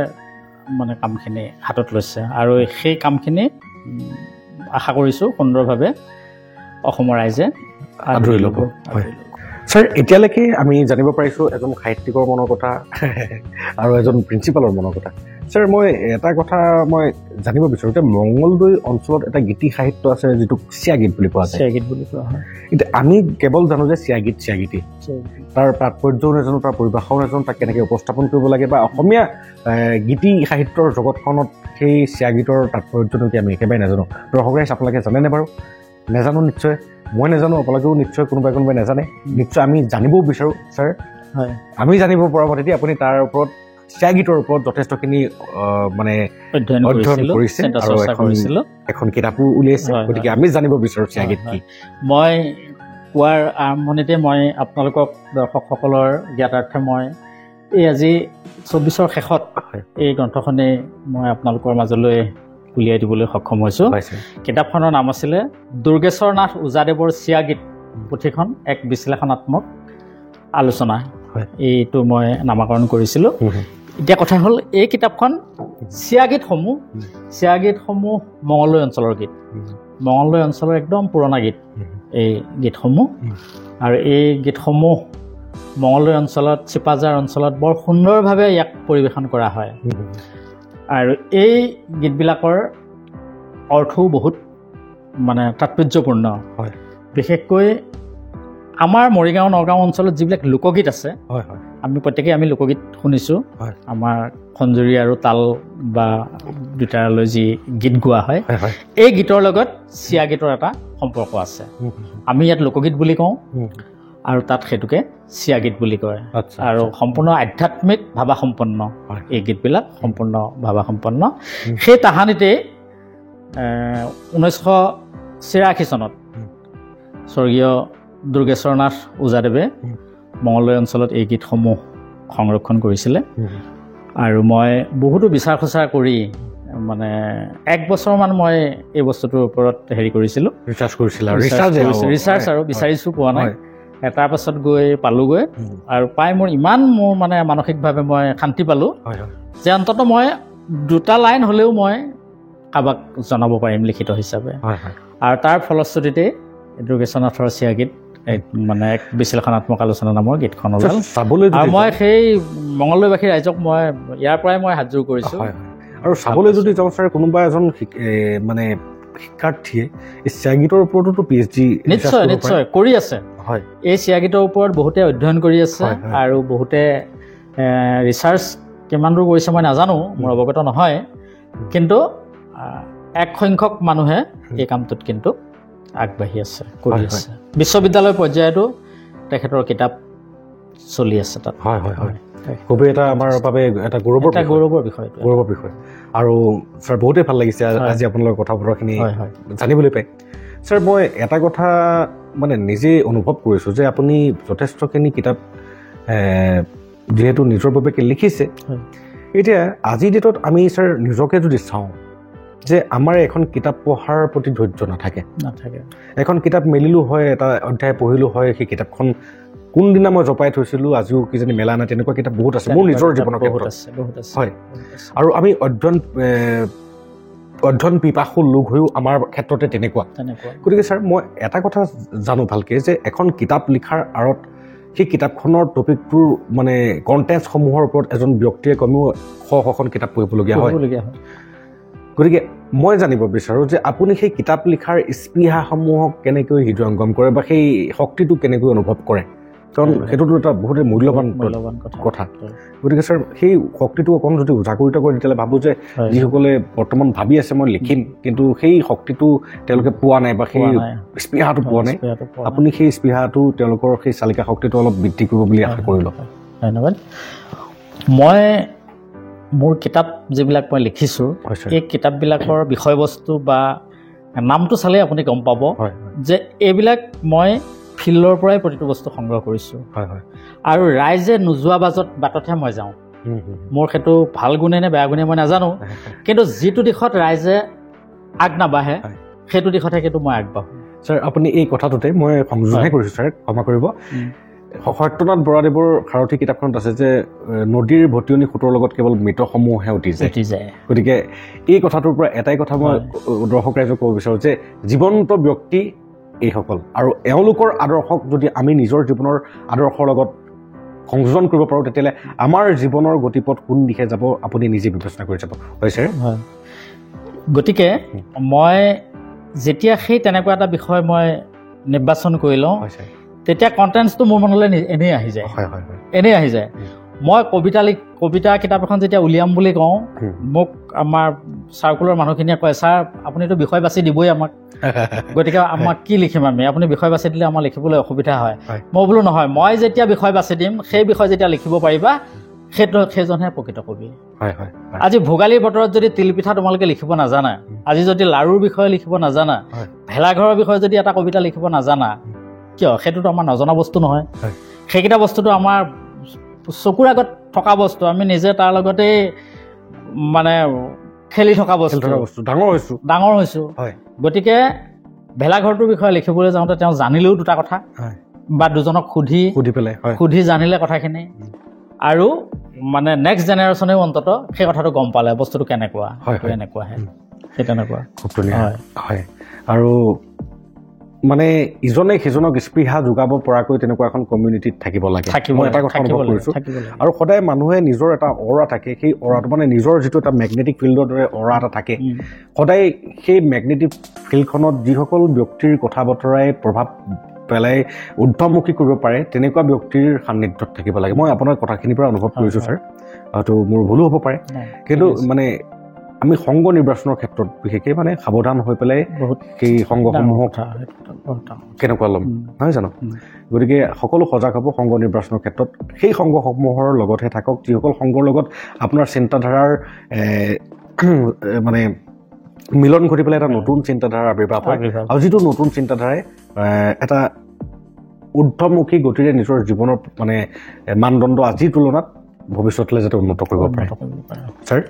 মানে কামখিনি হাতত লৈছে। আৰু সেই কামখিনি আশা কৰিছোঁ সুন্দৰভাৱে অসমৰ ৰাইজে আদৰি ল'ব। ছাৰ, এতিয়ালৈকে আমি জানিব পাৰিছোঁ এজন সাহিত্যিকৰ মনৰ কথা আৰু এজন প্ৰিন্সিপালৰ মনৰ কথা। ছাৰ, মই এটা কথা মই জানিব বিচাৰোঁ যে মংগলদৈ অঞ্চলত এটা গীতি সাহিত্য আছে যিটোক চিয়া গীত বুলি কোৱা যায়। এতিয়া আমি কেৱল জানো যে চিয়া গীতি, তাৰ তাৎপৰ্যও নাজানো, তাৰ পৰিভাষাও নাজানো, তাক কেনেকৈ উপস্থাপন কৰিব লাগে বা অসমীয়া গীতি সাহিত্যৰ জগতখনত সেই চিয়া গীতৰ তাৎপৰ্যটো কি আমি একেবাৰে নাজানো। দৰ্শক ৰাইজ আপোনালোকে জানেনে বাৰু? নাজানো নিশ্চয়, মই নাজানো, আপোনালোকেও নিশ্চয় কোনোবাই নাজানে। নিশ্চয় আমি জানিবও বিচাৰোঁ ছাৰ। আমি জানিব পৰা তেতিয়া আপুনি তাৰ ওপৰত চিয়া গীতৰ ওপৰত যথেষ্টখিনি মানে অধ্যয়ন কৰিছে আৰু এখন কিতাপো উলিয়াইছে। গতিকে আমি জানিব বিচাৰোঁ চিয়া গীত কি। মই কোৱাৰ আৰম্ভণিতে মই আপোনালোকক দৰ্শকসকলৰ জ্ঞাতাৰ্থে মই এই আজি 24ৰ শেষত এই গ্ৰন্থখনেই মই আপোনালোকৰ মাজলৈ উলিয়াই দিবলৈ সক্ষম হৈছোঁ। কিতাপখনৰ নাম আছিলে দুৰ্গেশ্বৰ নাথ ওজাদেৱৰ চিয়া গীত। পুথিখন এক বিশ্লেষণাত্মক আলোচনা, এইটো মই নামাকৰণ কৰিছিলোঁ। এতিয়া কথা হ'ল এই কিতাপখন চিয়া গীতসমূহ মঙলদৈ অঞ্চলৰ গীত, মঙলদৈ অঞ্চলৰ একদম পুৰণা গীত এই গীতসমূহ। আৰু এই গীতসমূহ মঙলদৈ অঞ্চলত, চিপাঝাৰ অঞ্চলত বৰ সুন্দৰভাৱে ইয়াক পৰিৱেশন কৰা হয়। আৰু এই গীতবিলাকৰ অৰ্থও বহুত মানে তাৎপৰ্যপূৰ্ণ। বিশেষকৈ আমাৰ মৰিগাঁও নগাঁও অঞ্চলত যিবিলাক লোকগীত আছে, আমি প্ৰত্যেকেই লোকগীত শুনিছোঁ। আমাৰ খঞ্জুৰি আৰু তাল বা দুটালৈ যি গীত গোৱা হয়, এই গীতৰ লগত চিয়া গীতৰ এটা সম্পৰ্ক আছে। আমি ইয়াত লোকগীত বুলি কওঁ আৰু তাত সেইটোকে চিয়া গীত বুলি কয়। আৰু সম্পূৰ্ণ আধ্যাত্মিক ভাৱাসম্পন্ন এই গীতবিলাক, সম্পূৰ্ণ ভাৱাসম্পন্ন। সেই তাহানিতেই 1983 চনত স্বৰ্গীয় দুৰ্গেশ্বৰ নাথ ওজাদেৱে মঙলদৈ অঞ্চলত এই গীতসমূহ সংৰক্ষণ কৰিছিলে। আৰু মই বহুতো বিচাৰ খোচাৰ কৰি মানে 1 বছৰমান মই এই বস্তুটোৰ ওপৰত কৰিছিলোঁ, ৰিচাৰ্চ আৰু বিচাৰিছোঁ, পোৱা নাই। তাৰ পাছত গৈ পালোঁগৈ আৰু পাই মোৰ মানে মানসিকভাৱে মই শান্তি পালোঁ যে অন্ততঃ মই 2টা লাইন হ'লেও মই কাৰোবাক জনাব পাৰিম লিখিত হিচাপে। আৰু তাৰ ফলশ্ৰুতিতে দুৰ্গেশ্বৰ নাথৰ চিয়া গীত মানে এক বিশ্লেষণাত্মক আলোচনা নামৰ গীতখন ওলাল। আৰু মই সেই মঙলদৈবাসী ৰাইজক মই ইয়াৰ পৰাই মই হাতযোৰ কৰিছোঁ। আৰু চাবলৈ যদি যাওঁ ছাৰ, কোনোবা এজন মানে শিক্ষাৰ্থীয়ে এই চিয়া গীতৰ ওপৰতো PhD নিশ্চয় কৰি আছে। এই চিয়া গীতৰ ওপৰত বহুতে অধ্যয়ন কৰি আছে আৰু বহুতে ৰিচাৰ্চ কিমান দূৰ কৰিছে মই নাজানো, মোৰ অৱগত নহয়। কিন্তু এক সংখ্যক মানুহে এই কামটোত কিন্তু আগবাঢ়ি আছে, কৰি আছে। বিশ্ববিদ্যালয় পৰ্যায়তো তেখেতৰ কিতাপ চলি আছে তাত। খুবেই এটা আমাৰ বাবে এটা গৌৰৱৰ বিষয়। আৰু ছাৰ বহুতেই ভাল লাগিছে আজি আপোনালোকৰ কথা বতৰাখিনি জানিবলৈ পাই। ছাৰ, মই এটা কথা মানে নিজে অনুভৱ কৰিছোঁ যে আপুনি যথেষ্টখিনি কিতাপ যিহেতু নিজৰ বাবে লিখিছে। এতিয়া আজিৰ ডেটত আমি ছাৰ নিজকে যদি চাওঁ যে আমাৰ এখন কিতাপ পঢ়াৰ প্ৰতি ধৈৰ্য নাথাকে। এখন কিতাপ মেলিলোঁ হয়, এটা অধ্যায় পঢ়িলোঁ হয়, সেই কিতাপখন কোনদিনা মই জপাই থৈছিলোঁ আজিও কিজানি মেলা নাই, তেনেকুৱা কিতাপ বহুত আছে মোৰ নিজৰ জীৱনৰ ক্ষেত্ৰত। হয়, আৰু আমি অধ্যয়ন পিপাসু লোক হৈও আমাৰ ক্ষেত্ৰতে তেনেকুৱা। গতিকে ছাৰ, মই এটা কথা জানো ভালকৈ যে এখন কিতাপ লিখাৰ আঁৰত সেই কিতাপখনৰ টপিকটোৰ মানে কণ্টেণ্টছসমূহৰ ওপৰত এজন ব্যক্তিয়ে কমেও শখন কিতাপ পঢ়িবলগীয়া হয়। গতিকে মই জানিব বিচাৰোঁ যে আপুনি সেই কিতাপ লিখাৰ স্পৃহাসমূহক কেনেকৈ হৃদয়ংগম কৰে বা সেই শক্তিটো কেনেকৈ অনুভৱ কৰে, কাৰণ সেইটোতো এটা বহুতেই মূল্যৱান কথা। গতিকে ছাৰ, সেই শক্তিটো অকণ যদি উজাগৰিত কৰে তেতিয়াহ'লে ভাবোঁ যে যিসকলে বৰ্তমান ভাবি আছে মই লিখিম, কিন্তু সেই শক্তিটো তেওঁলোকে পোৱা নাই বা সেই স্পৃহাটো পোৱা নাই, আপুনি সেই স্পৃহাটো তেওঁলোকৰ সেই চালিকা শক্তিটো অলপ বৃদ্ধি কৰিব বুলি আশা কৰিলোঁ। ধন্যবাদ। মই মোৰ কিতাপ যিবিলাক মই লিখিছোঁ, এই কিতাপবিলাকৰ বিষয়বস্তু বা নামটো চালেই আপুনি গম পাব যে এইবিলাক মই ফিল্ডৰ পৰাই প্ৰতিটো বস্তু সংগ্ৰহ কৰিছোঁ। আৰু ৰাইজে নোযোৱা বাটতহে মই যাওঁ। মোৰ সেইটো ভাল গুণে নে বেয়া গুণে মই নাজানো, কিন্তু যিটো দিশত ৰাইজে আগ নাবাঢ়ে সেইটো দিশতহে কিন্তু মই আগবাঢ়োঁ। ছাৰ, আপুনি এই কথাটোতে মই সংযোগহে কৰিছোঁ ছাৰ, ক্ষমা কৰিব। সত্যনাথ বৰাদেৱৰ সাৰথি কিতাপখনত আছে যে নদীৰ ভটিয়নি সোঁতৰ লগত কেৱল মৃতসমূহহে উটি যায়। গতিকে এই কথাটোৰ পৰা এটাই কথা মই দৰ্শক ৰাইজক ক'ব বিচাৰোঁ যে জীৱন্ত ব্যক্তি এইসকল, আৰু এওঁলোকৰ আদৰ্শক যদি আমি নিজৰ জীৱনৰ আদৰ্শৰ লগত সংযোজন কৰিব পাৰোঁ তেতিয়াহ'লে আমাৰ জীৱনৰ গতিপথ কোন দিশে যাব আপুনি নিজে বিবেচনা কৰি যাব। হয় ছাৰ। গতিকে মই যেতিয়া সেই তেনেকুৱা এটা বিষয় মই নিৰ্বাচন কৰি লওঁ তেতিয়া কণ্টেণ্টছটো মোৰ মনলৈ এনেই আহি যায়। মই কবিতা কিতাপ এখন যেতিয়া উলিয়াম বুলি কওঁ, মোক আমাৰ চাৰ্কুলৰ মানুহখিনিয়ে কয়, ছাৰ আপুনিতো বিষয় বাছি দিবই আমাক, গতিকে আমাক কি লিখিম আমি, আপুনি বিষয় বাছি দিলে আমাৰ লিখিবলৈ অসুবিধা হয়। মই বোলো নহয়, মই যেতিয়া বিষয় বাছি দিম সেই বিষয় যেতিয়া লিখিব পাৰিবা সেইজনহে প্ৰকৃত কবি। আজি ভোগালীৰ বতৰত যদি তিলপিঠা তোমালোকে লিখিব নাজানা, আজি যদি লাৰুৰ বিষয়ে লিখিব নাজানা, ভেলাঘৰৰ বিষয়ে যদি এটা কবিতা লিখিব নাজানা, কিয়? সেইটোতো আমাৰ নজনা বস্তু নহয়। সেইকেইটা বস্তুটো আমাৰ চকুৰ আগত থকা বস্তু, আমি নিজে তাৰ লগতে মানে খেলি থকা বস্তু ডাঙৰ হৈছোঁ গতিকে ভেলাঘৰটোৰ বিষয়ে লিখিবলৈ যাওঁতে তেওঁ জানিলেও দুটা কথা বা দুজনক সুধি জানিলে কথাখিনি আৰু মানে নেক্সট জেনেৰেশ্যনেও অন্ততঃ সেই কথাটো গম পালে বস্তুটো কেনেকুৱা এনেকুৱাহে সেই তেনেকুৱা খুব ধুনীয়া হয় আৰু মানে ইজনে সিজনক স্পৃহা যোগাব পৰাকৈ তেনেকুৱা এখন কমিউনিটিত থাকিব লাগে মই এটা কথা অনুভৱ কৰিছোঁ আৰু সদায় মানুহে নিজৰ এটা অৰা থাকে সেই অৰাটো মানে নিজৰ যিটো এটা মেগনেটিক ফিল্ডৰ দৰে অৰা এটা থাকে সদায় সেই মেগনেটিক ফিল্ডখনত যিসকল ব্যক্তিৰ কথা বতৰাই প্ৰভাৱ পেলাই ঊৰ্ধ্বমুখী কৰিব পাৰে তেনেকুৱা ব্যক্তিৰ সান্নিধ্যত থাকিব লাগে মই আপোনাৰ কথাখিনিৰ পৰা অনুভৱ কৰিছোঁ ছাৰ হয়তো মোৰ ভুলো হ'ব পাৰে কিন্তু মানে আমি সংঘ নিৰ্বাচনৰ ক্ষেত্ৰত বিশেষকৈ মানে সাৱধান হৈ পেলাই সেই সংঘসমূহক কেনেকুৱা ল'ম নহয় জানো গতিকে সকলো সজাগ হ'ব সংঘ নিৰ্বাচনৰ ক্ষেত্ৰত সেই সংঘসমূহৰ লগতহে থাকক যিসকল সংঘৰ লগত আপোনাৰ চিন্তাধাৰাৰ মানে মিলন ঘটি পেলাই এটা নতুন চিন্তাধাৰাৰ আৱিৰ্ভাৱ হয় আৰু যিটো নতুন চিন্তাধাৰাই এটা ঊৰ্ধ্বমুখী গতিৰে নিজৰ জীৱনৰ মানে মানদণ্ড আজিৰ তুলনাত ভৱিষ্যতলৈ যাতে উন্নত কৰিব পাৰে ছাৰ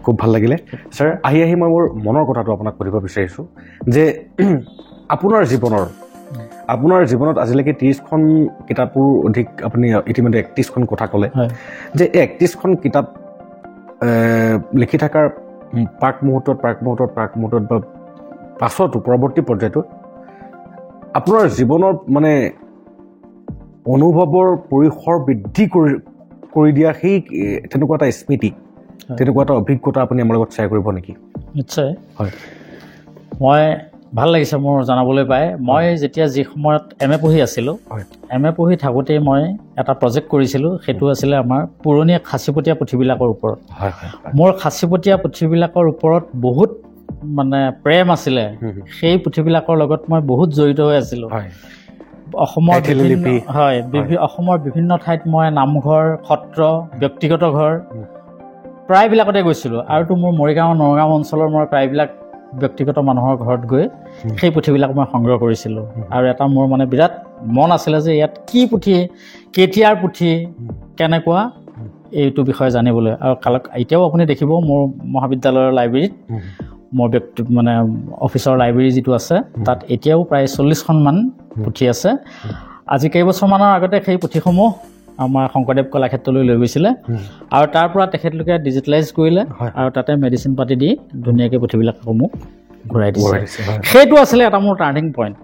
খুব ভাল লাগিলে ছাৰ আহি মই মোৰ মনৰ কথাটো আপোনাক সুধিব বিচাৰিছোঁ যে আপোনাৰ জীৱনত আজিলৈকে 30খন কিতাপৰ অধিক আপুনি ইতিমধ্যে 31খন কথা ক'লে যে এই 31খন কিতাপ লিখি থকাৰ প্ৰাক মুহূৰ্তত বা পাছতো পৰৱৰ্তী পৰ্যায়টোত আপোনাৰ জীৱনৰ মানে অনুভৱৰ পৰিসৰ বৃদ্ধি কৰি দিয়া সেই তেনেকুৱা এটা স্মৃতি তেনেকুৱা এটা অভিজ্ঞতা আপুনি আমাৰ লগত শ্বেয়াৰ কৰিব নেকি নিশ্চয় হয় মই ভাল লাগিছে মোৰ জানাবলৈ পাই মই যেতিয়া যি সময়ত এম এ পঢ়ি আছিলোঁ এম এ পঢ়ি থাকোঁতেই মই এটা প্ৰজেক্ট কৰিছিলোঁ সেইটো আছিলে আমাৰ পুৰণি খাচীপতীয়া পুথিবিলাকৰ ওপৰত মোৰ খাচীপতীয়া পুথিবিলাকৰ ওপৰত বহুত মানে প্ৰেম আছিলে সেই পুথিবিলাকৰ লগত মই বহুত জড়িত হৈ আছিলোঁ অসমৰ বিভিন্ন ঠাইত মই নামঘৰ সত্ৰ ব্যক্তিগত ঘৰ প্ৰায়বিলাকতে গৈছিলোঁ আৰুতো মোৰ মৰিগাঁও নগাঁও অঞ্চলৰ মই প্ৰায়বিলাক ব্যক্তিগত মানুহৰ ঘৰত গৈ সেই পুথিবিলাক মই সংগ্ৰহ কৰিছিলোঁ আৰু এটা মোৰ মানে বিৰাট মন আছিলে যে ইয়াত কি পুথি কেতিয়াৰ পুথি কেনেকুৱা এইটো বিষয়ে জানিবলৈ আৰু এতিয়াও আপুনি দেখিব মোৰ মহাবিদ্যালয়ৰ লাইব্ৰেৰীত মোৰ মানে অফিচৰ লাইব্ৰেৰী যিটো আছে তাত এতিয়াও প্ৰায় 40খনমান পুথি আছে আজি কেইবছৰমানৰ আগতে সেই পুথিসমূহ আমাৰ শংকৰদেৱ কলাক্ষেত্ৰলৈ লৈ গৈছিলে আৰু তাৰ পৰা তেখেতলোকে ডিজিটেলাইজ কৰিলে আৰু তাতে মেডিচিন পাতি দি ধুনীয়াকৈ পুথিবিলাকসমূহ ঘূৰাই দিছে সেইটো আছিলে এটা মোৰ টাৰ্ণিং পইণ্ট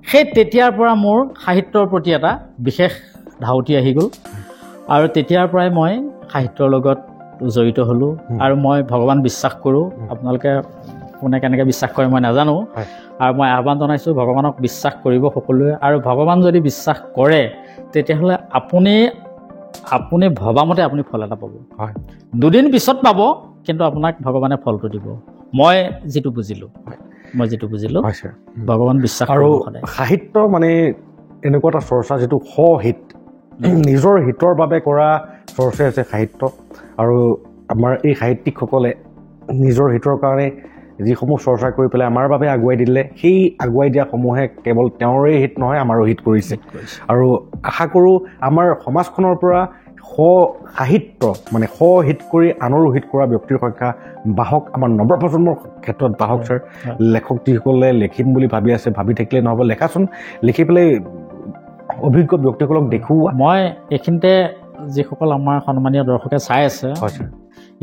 সেই তেতিয়াৰ পৰা মোৰ সাহিত্যৰ প্ৰতি এটা বিশেষ ধাউতি আহি গ'ল আৰু তেতিয়াৰ পৰাই মই সাহিত্যৰ লগত জড়িত হ'লোঁ আৰু মই ভগৱান বিশ্বাস কৰোঁ আপোনালোকে কোনে কেনেকৈ বিশ্বাস কৰে মই নাজানো আৰু মই আহ্বান জনাইছোঁ ভগৱানক বিশ্বাস কৰিব সকলোৱে আৰু ভগৱান যদি বিশ্বাস কৰে তেতিয়াহ'লে আপুনি ভবামতে আপুনি ফল এটা পাব দুদিন পিছত পাব কিন্তু আপোনাক ভগৱানে ফলটো দিব মই যিটো বুজিলোঁ ভগৱান বিশ্বাস আৰু সাহিত্য মানে এনেকুৱা এটা চৰ্চা যিটো সহিত নিজৰ হিতৰ বাবে কৰা চৰ্চাই আছে সাহিত্য আৰু আমাৰ এই সাহিত্যিকসকলে নিজৰ হিতৰ কাৰণে যিসমূহ চৰ্চা কৰি পেলাই আমাৰ বাবে আগুৱাই দিলে সেই আগুৱাই দিয়াসমূহে কেৱল তেওঁৰে হিত নহয় আমাৰো হিত কৰিছে আৰু আশা কৰোঁ আমাৰ সমাজখনৰ পৰা সাহিত্য মানে হিত কৰি আনৰো হিত কৰা ব্যক্তিৰ সংখ্যা বাঢ়ক আমাৰ নৱপ্ৰজন্মৰ ক্ষেত্ৰত বাঢ়ক ছাৰ লেখক যিসকলে লিখিম বুলি ভাবি আছে ভাবি থাকিলে নহ'ব লেখাচোন লিখি পেলাই অভিজ্ঞ ব্যক্তিসকলক দেখুওৱা মই এইখিনিতে যিসকল আমাৰ সন্মানীয় দৰ্শকে চাই আছে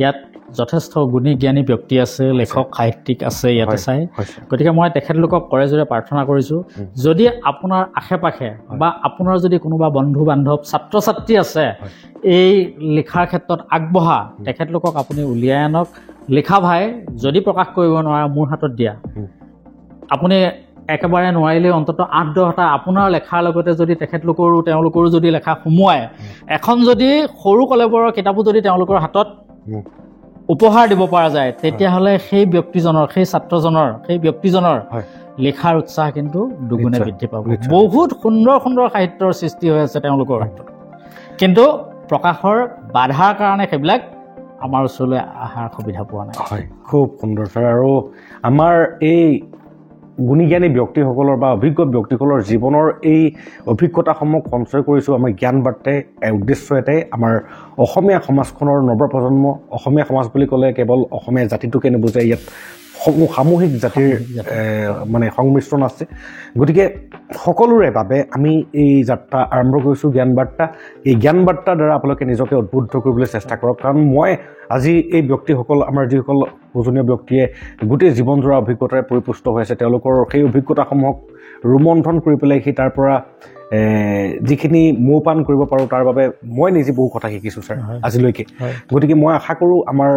ইয়াত যথেষ্ট গুণী জ্ঞানী ব্যক্তি আছে লেখক সাহিত্যিক আছে ইয়াতে চাই গতিকে মই তেখেতলোকক কৰেজোৰে প্ৰাৰ্থনা কৰিছোঁ যদি আপোনাৰ আশে পাশে বা আপোনাৰ যদি কোনোবা বন্ধু বান্ধৱ ছাত্ৰ ছাত্ৰী আছে এই লিখাৰ ক্ষেত্ৰত আগবঢ়া তেখেতলোকক আপুনি উলিয়াই আনক লিখা ভাই যদি প্ৰকাশ কৰিব নোৱাৰে মোৰ হাতত দিয়া আপুনি একেবাৰে নোৱাৰিলে অন্ততঃ 8-10টা আপোনাৰ লেখাৰ লগতে যদি তেওঁলোকৰো যদি লেখা সোমোৱাই এখন যদি সৰু কলেবৰৰ কিতাপো যদি তেওঁলোকৰ হাতত উপহাৰ দিব পৰা যায় তেতিয়াহ'লে সেই ব্যক্তিজনৰ সেই ছাত্ৰজনৰ সেই ব্যক্তিজনৰ লিখাৰ উৎসাহ কিন্তু দুগুণে বৃদ্ধি পাব বহুত সুন্দৰ সুন্দৰ সাহিত্যৰ সৃষ্টি হৈ আছে তেওঁলোকৰ হাতত কিন্তু প্ৰকাশৰ বাধাৰ কাৰণে সেইবিলাক আমাৰ ওচৰলৈ অহাৰ সুবিধা পোৱা নাই খুব সুন্দৰ ছাৰ আৰু আমাৰ এই গুণীজ্ঞানী ব্যক্তিসকলৰ বা অভিজ্ঞ ব্যক্তিসকলৰ জীৱনৰ এই অভিজ্ঞতাসমূহ সঞ্চয় কৰিছোঁ আমাৰ জ্ঞান বাৰ্তাই উদ্দেশ্য এটাই আমাৰ অসমীয়া সমাজখনৰ নৱপ্ৰজন্ম অসমীয়া সমাজ বুলি ক'লে কেৱল অসমীয়া জাতিটোকে নুবুজায় ইয়াত সামূহিক জাতিৰ মানে সংমিশ্ৰণ আছে গতিকে সকলোৰে বাবে আমি এই যাত্ৰা আৰম্ভ কৰিছোঁ জ্ঞান বাৰ্তা এই জ্ঞান বাৰ্তাৰ দ্বাৰা আপোনালোকে নিজকে উদ্বুদ্ধ কৰিবলৈ চেষ্টা কৰক কাৰণ মই আজি এই ব্যক্তিসকল আমাৰ যিসকল পূজনীয় ব্যক্তিয়ে গোটেই জীৱনজোৰা অভিজ্ঞতাৰে পৰিপুষ্ট হৈ আছে তেওঁলোকৰ সেই অভিজ্ঞতাসমূহক ৰোমন্থন কৰি পেলাই সেই তাৰ পৰা যিখিনি মৌপান কৰিব পাৰোঁ তাৰ বাবে মই নিজে বহু কথা শিকিছোঁ ছাৰ আজিলৈকে গতিকে মই আশা কৰোঁ আমাৰ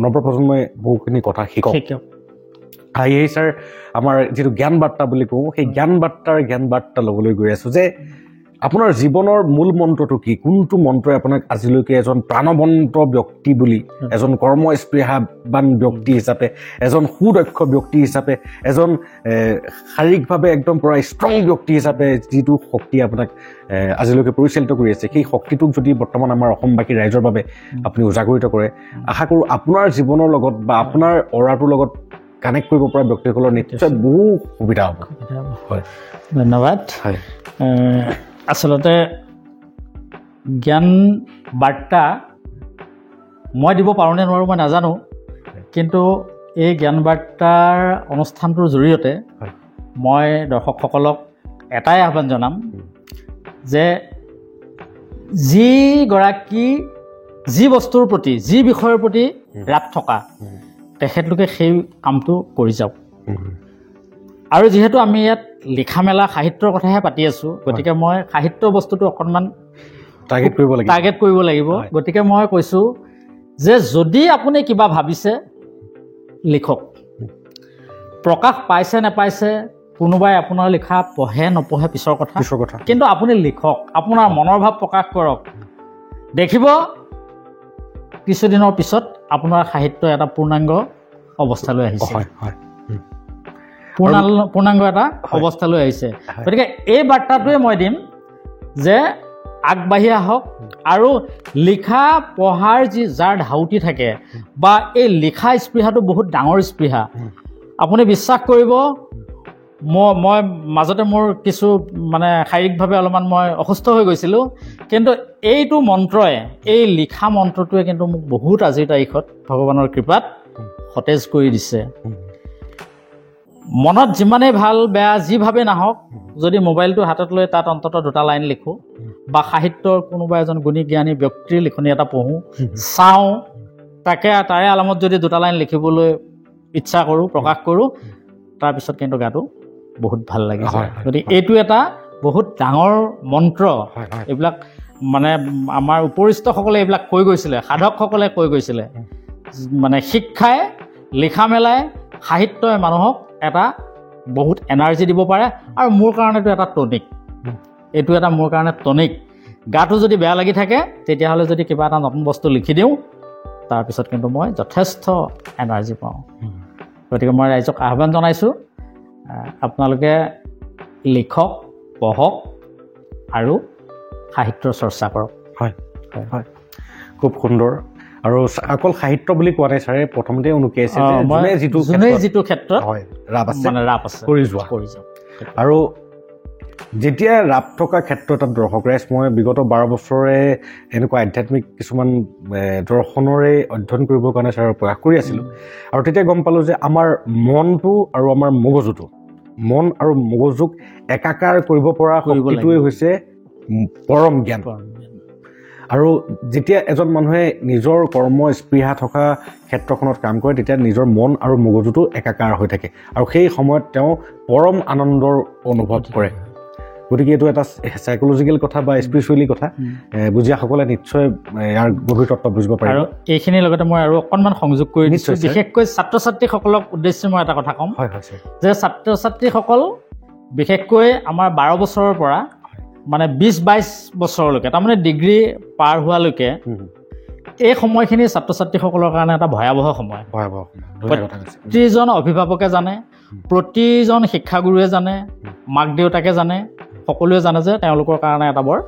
নৱপ্ৰজন্মই বহুখিনি কথা শিকক সেয়েহে ছাৰ আমাৰ যিটো জ্ঞান বাৰ্তা বুলি কওঁ সেই জ্ঞান বাৰ্তা ল'বলৈ গৈ আছোঁ যে আপোনাৰ জীৱনৰ মূল মন্ত্ৰটো কি কোনটো মন্ত্ৰই আপোনাক আজিলৈকে এজন প্ৰাণৱন্ত ব্যক্তি বুলি এজন কৰ্মস্পৃহাবান ব্যক্তি হিচাপে এজন সুদক্ষ ব্যক্তি হিচাপে এজন শাৰীৰিকভাৱে একদম পূৰা ষ্ট্ৰং ব্যক্তি হিচাপে যিটো শক্তি আপোনাক আজিলৈকে পৰিচালিত কৰি আছে সেই শক্তিটোক যদি বৰ্তমান আমাৰ অসমবাসী ৰাইজৰ বাবে আপুনি উজাগৰিত কৰে আশা কৰোঁ আপোনাৰ জীৱনৰ লগত বা আপোনাৰ অৰাটোৰ লগত কানেক্ট কৰিব পৰা ব্যক্তিসকলৰ নিশ্চয় বহু সুবিধা হ'ব হয় ধন্যবাদ হয় আচলতে জ্ঞান বাৰ্তা মই দিব পাৰোঁনে নোৱাৰোঁ মই নাজানো কিন্তু এই জ্ঞান বাৰ্তাৰ অনুষ্ঠানটোৰ জৰিয়তে মই দৰ্শকসকলক এটাই আহ্বান জনাম যে যিগৰাকী যি বস্তুৰ প্ৰতি যি বিষয়ৰ প্ৰতি ৰাপ থকা তেখেতলোকে সেই কামটো কৰি যাওক আৰু যিহেতু আমি ইয়াত লিখা মেলা সাহিত্যৰ কথাহে পাতি আছোঁ গতিকে মই সাহিত্য বস্তুটো অকণমান টাৰ্গেট কৰিব লাগিব গতিকে মই কৈছোঁ যে যদি আপুনি কিবা ভাবিছে লিখক প্ৰকাশ পাইছে নাপাইছে কোনোবাই আপোনাৰ লিখা পঢ়ে নপঢ়ে পিছৰ কথা কিন্তু আপুনি লিখক আপোনাৰ মনৰ ভাৱ প্ৰকাশ কৰক দেখিব কিছুদিনৰ পিছত আপোনাৰ সাহিত্য এটা পূৰ্ণাংগ অৱস্থালৈ আহিছে পূৰ্ণাংগ এটা অৱস্থালৈ আহিছে গতিকে এই বাৰ্তাটোৱে মই দিম যে আগবাঢ়ি আহক আৰু লিখা পঢ়াৰ যাৰ ধাউতি থাকে বা এই লিখা স্পৃহাটো বহুত ডাঙৰ স্পৃহা আপুনি বিশ্বাস কৰিব মই মাজতে মোৰ কিছু মানে শাৰীৰিকভাৱে অলপমান মই অসুস্থ হৈ গৈছিলোঁ কিন্তু এইটো মন্ত্ৰই এই লিখা মন্ত্ৰটোৱে কিন্তু মোক বহুত আজিৰ তাৰিখত ভগৱানৰ কৃপাত সতেজ কৰি দিছে মনত যিমানেই ভাল বেয়া যিভাৱে নাহক যদি মোবাইলটো হাতত লৈ তাত অন্ততঃ দুটা লাইন লিখোঁ বা সাহিত্যৰ কোনোবা এজন গুণী জ্ঞানী ব্যক্তিৰ লিখনি এটা পঢ়োঁ চাওঁ তাৰে আলামত যদি দুটা লাইন লিখিবলৈ ইচ্ছা কৰোঁ প্ৰকাশ কৰোঁ তাৰপিছত কিন্তু গাটো বহুত ভাল লাগিছে গতিকে এইটো এটা বহুত ডাঙৰ মন্ত্ৰ এইবিলাক মানে আমাৰ উপৰিস্থসকলে এইবিলাক কৈ গৈছিলে সাধকসকলে কৈ গৈছিলে মানে শিক্ষাই লিখা মেলাই সাহিত্যই মানুহক এটা বহুত এনাৰ্জি দিব পাৰে আৰু মোৰ কাৰণেতো এটা টনিক এইটো এটা মোৰ কাৰণে টনিক গাটো যদি বেয়া লাগি থাকে তেতিয়াহ'লে যদি কিবা এটা নতুন বস্তু লিখি দিওঁ তাৰপিছত কিন্তু মই যথেষ্ট এনাৰ্জি পাওঁ গতিকে মই ৰাইজক আহ্বান জনাইছোঁ আপোনালোকে লিখক পঢ়ক আৰু সাহিত্যৰ চৰ্চা কৰক হয় হয় খুব সুন্দৰ আৰু অকল সাহিত্য বুলি কোৱা নাই ছাৰে প্ৰথমতে উনুকিয়াইছে যিটো ক্ষেত্ৰত হয় ৰাপ আছে কৰি যোৱা আৰু যেতিয়া ৰাপ থকা ক্ষেত্ৰ এটাত দৰ্শক ৰাইজ মই বিগত 12 বছৰে এনেকুৱা আধ্যাত্মিক কিছুমান দৰ্শনৰে অধ্যয়ন কৰিবৰ কাৰণে ছাৰৰ প্ৰয়াস কৰি আছিলোঁ আৰু তেতিয়া গম পালোঁ যে আমাৰ মনটো আৰু আমাৰ মগজুটো মন আৰু মগজুক একাকাৰ কৰিব পৰা শক্তিটোৱে হৈছে পৰম জ্ঞান আৰু যেতিয়া এজন মানুহে নিজৰ কৰ্ম স্পৃহা থকা ক্ষেত্ৰখনত কাম কৰে তেতিয়া নিজৰ মন আৰু মগজুটো একাকাৰ হৈ থাকে আৰু সেই সময়ত তেওঁ পৰম আনন্দৰ অনুভৱ কৰে গতিকে এইটো এটা সাইকোলজিকেল কথা বা স্পিৰিচুৱেলি কথা বুজিয়াসকলে নিশ্চয় ইয়াৰ গভীৰ তত্ত্ব বুজিব পাৰে আৰু এইখিনিৰ লগতে মই আৰু অকণমান সংযোগ কৰি দিছোঁ বিশেষকৈ ছাত্ৰ ছাত্ৰীসকলক উদ্দেশ্যে মই এটা কথা ক'ম যে ছাত্ৰ ছাত্ৰীসকল বিশেষকৈ আমাৰ 12 বছৰৰ পৰা মানে 20-22 বছৰলৈকে তাৰমানে ডিগ্ৰী পাৰ হোৱালৈকে এই সময়খিনি ছাত্ৰ ছাত্ৰীসকলৰ কাৰণে এটা ভয়াৱহ সময় প্ৰতিজন অভিভাৱকে জানে প্ৰতিজন শিক্ষাগুৰুৱে জানে মাক দেউতাকে জানে সকলোৱে জানে যে তেওঁলোকৰ কাৰণে এটা বৰ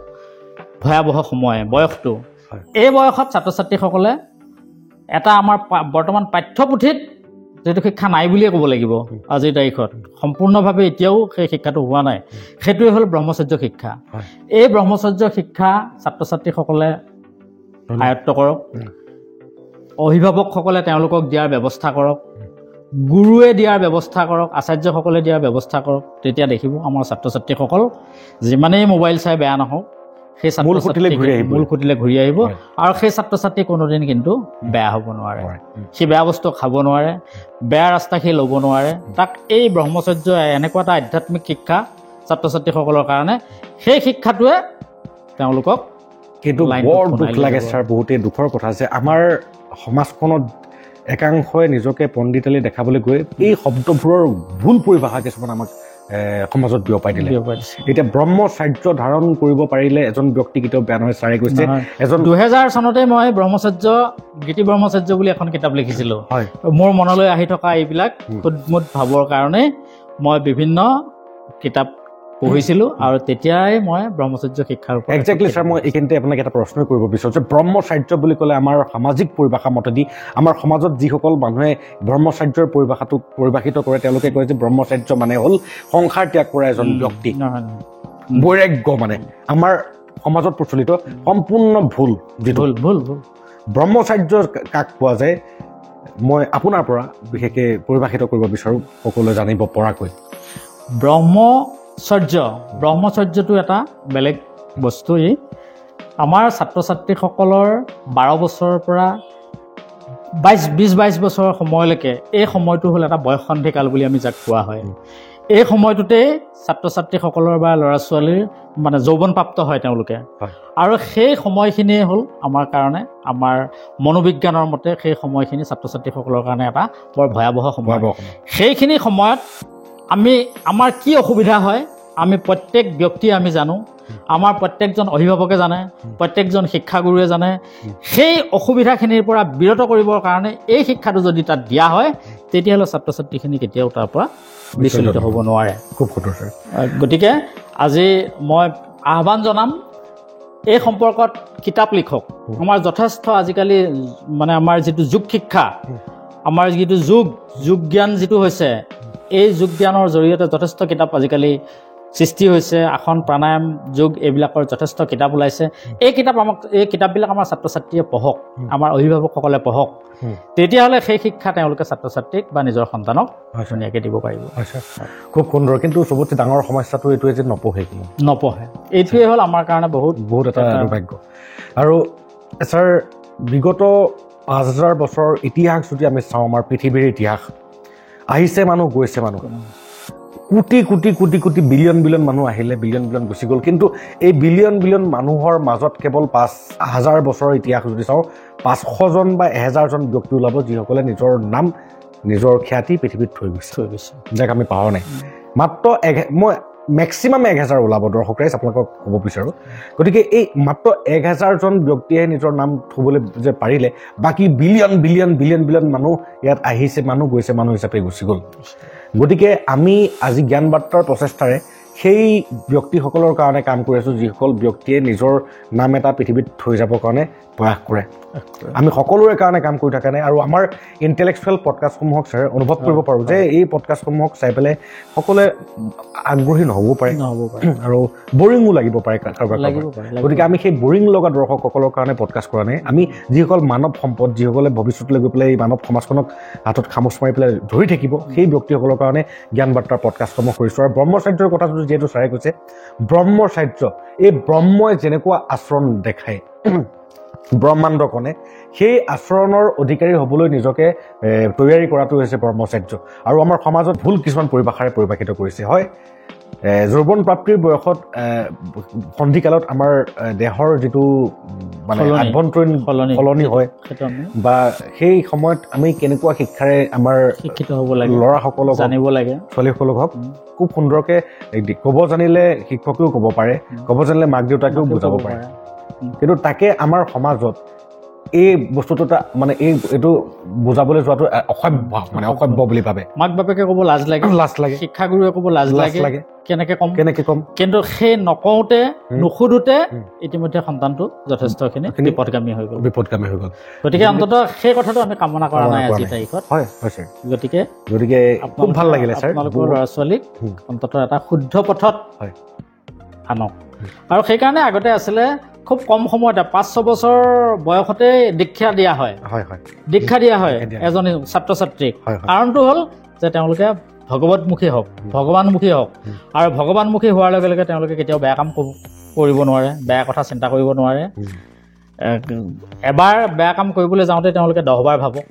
ভয়াৱহ সময় বয়সটো এই বয়সত ছাত্ৰ ছাত্ৰীসকলে এটা আমাৰ বৰ্তমান পাঠ্যপুথিত যিহেতু শিক্ষা নাই বুলিয়ে ক'ব লাগিব আজিৰ তাৰিখত, সম্পূৰ্ণভাৱে এতিয়াও সেই শিক্ষাটো হোৱা নাই, সেইটোৱে হ'ল ব্ৰহ্মচৰ্য শিক্ষা। এই ব্ৰহ্মচৰ্য শিক্ষা ছাত্ৰ ছাত্ৰীসকলে আয়ত্ব কৰক, অভিভাৱকসকলে তেওঁলোকক দিয়াৰ ব্যৱস্থা কৰক, গুৰুৱে দিয়াৰ ব্যৱস্থা কৰক, আচাৰ্যসকলে দিয়াৰ ব্যৱস্থা কৰক। তেতিয়া দেখিব আমাৰ ছাত্ৰ ছাত্ৰীসকল যিমানেই মোবাইল চাই বেয়া নহওক, সেই মূল খুঁটিলে ঘূৰি আহিব, আৰু সেই ছাত্ৰ ছাত্ৰী কোনোদিন কিন্তু বেয়া হ'ব নোৱাৰে, সি বেয়া বস্তু খাব নোৱাৰে, বেয়া ৰাস্তা সি ল'ব নোৱাৰে। তাক এই ব্ৰহ্মচৰ্য এনেকুৱা এটা আধ্যাত্মিক শিক্ষা ছাত্ৰ ছাত্ৰীসকলৰ কাৰণে, সেই শিক্ষাটোৱে তেওঁলোকক কিন্তু বৰ দুখ লাগে ছাৰ, বহুতেই দুখৰ কথা যে আমাৰ সমাজখনত একাংশই নিজকে পণ্ডিতালি দেখাবলৈ গৈ এই শব্দবোৰৰ ভুল পৰিভাষা কিছুমান আমাক সমাজত বিয়পাই দিলে। এতিয়া ব্ৰহ্মচাৰ্য ধাৰণ কৰিব পাৰিলে এজন ব্যক্তি কেতিয়াও বেয়া নহয়। ছাৰে কৈছে 2000 চনতে মই ব্ৰহ্মচৰ্য গীতি ব্ৰহ্মচৰ্য বুলি এখন কিতাপ লিখিছিলোঁ। মোৰ মনলৈ আহি থকা এইবিলাক খুদমুদ ভাৱৰ কাৰণে মই বিভিন্ন কিতাপ পঢ়িছিলোঁ, আৰু তেতিয়াই মই ব্ৰহ্মচৰ্য শিক্ষাৰ ওপৰত একজেক্টলি ছাৰ মই এইখিনিতে আপোনাক এটা প্ৰশ্ন কৰিব বিচাৰোঁ যে ব্ৰহ্মচাৰ্য বুলি ক'লে আমাৰ সামাজিক পৰিভাষা মতেদি আমাৰ সমাজত যিসকল মানুহে ব্ৰহ্মচাৰ্যৰ পৰিভাষাটোক পৰিভাষিত কৰে তেওঁলোকে কয় যে ব্ৰহ্মচাৰ্য মানে হ'ল সংসাৰ ত্যাগ কৰা এজন ব্যক্তি, বৈৰাগ্য মানে। আমাৰ সমাজত প্ৰচলিত সম্পূৰ্ণ ভুল। ব্ৰহ্মচাৰ্য কাক পোৱা যায় মই আপোনাৰ পৰা বিশেষকৈ পৰিভাষিত কৰিব বিচাৰোঁ সকলোৱে জানিব পৰাকৈ। ব্ৰহ্মচৰ্যটো এটা বেলেগ বস্তু। ই আমাৰ ছাত্ৰ ছাত্ৰীসকলৰ 12 বছৰৰ পৰা 20-22 বছৰৰ সময়লৈকে, এই সময়টো হ'ল এটা বয়সন্ধিকাল বুলি আমি যাক কোৱা হয়। এই সময়টোতেই ছাত্ৰ ছাত্ৰীসকলৰ বা ল'ৰা ছোৱালীৰ মানে যৌৱনপ্ৰাপ্ত হয় তেওঁলোকে, আৰু সেই সময়খিনিয়ে হ'ল আমাৰ কাৰণে, আমাৰ মনোবিজ্ঞানৰ মতে সেই সময়খিনি ছাত্ৰ ছাত্ৰীসকলৰ কাৰণে এটা বৰ ভয়াৱহ সময়। সেইখিনি সময়ত আমাৰ কি অসুবিধা হয় আমি প্ৰত্যেক ব্যক্তিয়ে আমি জানো, আমাৰ প্ৰত্যেকজন অভিভাৱকে জানে, প্ৰত্যেকজন শিক্ষাগুৰুৱে জানে। সেই অসুবিধাখিনিৰ পৰা বিৰত কৰিবৰ কাৰণে এই শিক্ষাটো যদি তাত দিয়া হয়, তেতিয়াহ'লে ছাত্ৰ ছাত্ৰীখিনি কেতিয়াও তাৰ পৰা বিচলিত হ'ব নোৱাৰে। খুব সুন্দৰ ছাৰ। গতিকে আজি মই আহ্বান জনাম, এই সম্পৰ্কত কিতাপ লিখক। আমাৰ যথেষ্ট আজিকালি মানে আমাৰ যিটো যোগ শিক্ষা, আমাৰ যিটো যোগ জ্ঞান যিটো হৈছে, এই যোগ জ্ঞানৰ জৰিয়তে যথেষ্ট কিতাপ আজিকালি সৃষ্টি হৈছে। আসন প্ৰাণায়াম যোগ এইবিলাকৰ যথেষ্ট কিতাপ ওলাইছে। এই কিতাপবিলাক আমাৰ ছাত্ৰ ছাত্ৰীয়ে পঢ়ক, আমাৰ অভিভাৱকসকলে পঢ়ক, তেতিয়াহ'লে সেই শিক্ষা তেওঁলোকে ছাত্ৰ ছাত্ৰীক বা নিজৰ সন্তানক ধুনীয়াকৈ দিব পাৰিব। খুব সুন্দৰ। কিন্তু চবতকৈ ডাঙৰ সমস্যাটো এইটোৱে যে নপঢ়ে। এইটোৱে হ'ল আমাৰ কাৰণে বহুত এটা দুৰ্ভাগ্য। আৰু ছাৰ বিগত 5000 বছৰৰ ইতিহাস যদি আমি চাওঁ, আমাৰ পৃথিৱীৰ ইতিহাস, আহিছে মানুহ গৈছে মানুহ, কোটি কোটি কোটি কোটি বিলিয়ন বিলিয়ন মানুহ আহিলে, বিলিয়ন বিলিয়ন গুচি গ'ল। কিন্তু এই বিলিয়ন বিলিয়ন মানুহৰ মাজত কেৱল 5000 বছৰৰ ইতিহাস যদি চাওঁ, 500 জন বা 1000 জন ব্যক্তি ওলাব যিসকলে নিজৰ নাম নিজৰ খ্যাতি পৃথিৱীত থৈ গৈছে, যাক আমি পাহৰা নাই। মাত্ৰ মই মেক্সিমাম 1000 ওলাব দৰ্শক ৰাইজ, আপোনালোকক ক'ব বিচাৰোঁ। গতিকে এই মাত্ৰ 1000 জন ব্যক্তিয়ে নিজৰ নাম থ'বলৈ যে পাৰিলে, বাকী বিলিয়ন বিলিয়ন বিলিয়ন বিলিয়ন মানুহ ইয়াত আহিছে, মানুহ গৈছে, মানুহ হিচাপে গুচি গ'ল। গতিকে আমি আজি জ্ঞান বাৰ্তাৰ প্ৰচেষ্টাৰে সেই ব্যক্তিসকলৰ কাৰণে কাম কৰি আছোঁ, যিসকল ব্যক্তিয়ে নিজৰ নাম এটা পৃথিৱীত থৈ যাবৰ কাৰণে প্ৰয়াস কৰে। আমি সকলোৰে কাৰণে কাম কৰি থকা নাই। আৰু আমাৰ ইণ্টেলেকচুৱেল পডকাষ্টসমূহক ছাৰ অনুভৱ কৰিব পাৰোঁ যে এই পডকাষ্টসমূহক চাই পেলাই সকলোৱে আগ্ৰহী নহ'বও পাৰে, আৰু বৰিঙো লাগিব পাৰে কাৰোবাৰ। গতিকে আমি সেই বৰিং লগা দৰ্শকসকলৰ কাৰণে পডকাষ্ট কৰা নাই। আমি যিসকল মানৱ সম্পদ, যিসকলে ভৱিষ্যতলৈ গৈ পেলাই এই মানৱ সমাজখনক হাতত খামুচ মাৰি পেলাই ধৰি থাকিব, সেই ব্যক্তিসকলৰ কাৰণে জ্ঞান বাৰ্তাৰ পডকাষ্টসমূহ কৰিছোঁ। আৰু ব্ৰহ্মচাৰ্যৰ কথা যিহেতু ছাৰে কৈছে, ব্ৰহ্মচাৰ্য, এই ব্ৰহ্মই যেনেকুৱা আচৰণ দেখায় ব্ৰহ্মাণ্ডকণে, সেই আচৰণৰ অধিকাৰী হ'বলৈ নিজকে তৈয়াৰী কৰাটো হৈছে ব্ৰহ্মচাৰ্য। আৰু আমাৰ সমাজত ভুল কিছুমান পৰিভাষাৰে পৰিভাষিত কৰিছে। হয়, যৌৱন প্ৰাপ্তিৰ বয়সত সন্ধিকালত আমাৰ দেহৰ যিটো মানে আভ্যন্তৰীণ সলনি হয়, বা সেই সময়ত আমি কেনেকুৱা শিক্ষাৰে আমাৰ শিক্ষিত হ'ব লাগে, ল'ৰাসকলক জানিব লাগে, ছোৱালীসকলক হওক, খুব সুন্দৰকৈ ক'ব জানিলে শিক্ষকেও ক'ব পাৰে, ক'ব জানিলে মাক দেউতাকেও বুজাব পাৰে। কিন্তু তাকে আমাৰ সমাজত এই বস্তুটো এটা মানে এইটো বুজাবলৈ যোৱাটো অসভ্য মানে অসভ্য বুলি ভাবে মাক বাপেকে ক'ব লাজ লাগে শিক্ষাগুৰুৱে ক'ব লাজ লাগে কেনেকে কম কিন্তু সেই নকওঁতে নুসুধোতে ইতিমধ্যে সন্তানটো যথেষ্টখিনি বিপদগামী হৈ গ'ল গতিকে অন্ততঃ সেই কথাটো আমি কামনা কৰা নাই আজিৰ তাৰিখত গতিকে খুব ভাল লাগিলে ছাৰ আপোনালোকৰ ল'ৰা ছোৱালীক অন্ততঃ এটা শুদ্ধ পথত আনক আৰু সেইকাৰণে আগতে আছিলে খুব কম সময়তে 5-6 বছৰ বয়সতে দীক্ষা দিয়া হয় এজনী ছাত্ৰ ছাত্ৰীক কাৰণটো হ'ল যে তেওঁলোকে ভগৱতমুখী হওক ভগৱানমুখী হওক আৰু ভগৱানমুখী হোৱাৰ লগে লগে তেওঁলোকে কেতিয়াও বেয়া কাম কৰিব নোৱাৰে বেয়া কথা চিন্তা কৰিব নোৱাৰে এবাৰ বেয়া কাম কৰিবলৈ যাওঁতে তেওঁলোকে 10 বাৰ ভাবক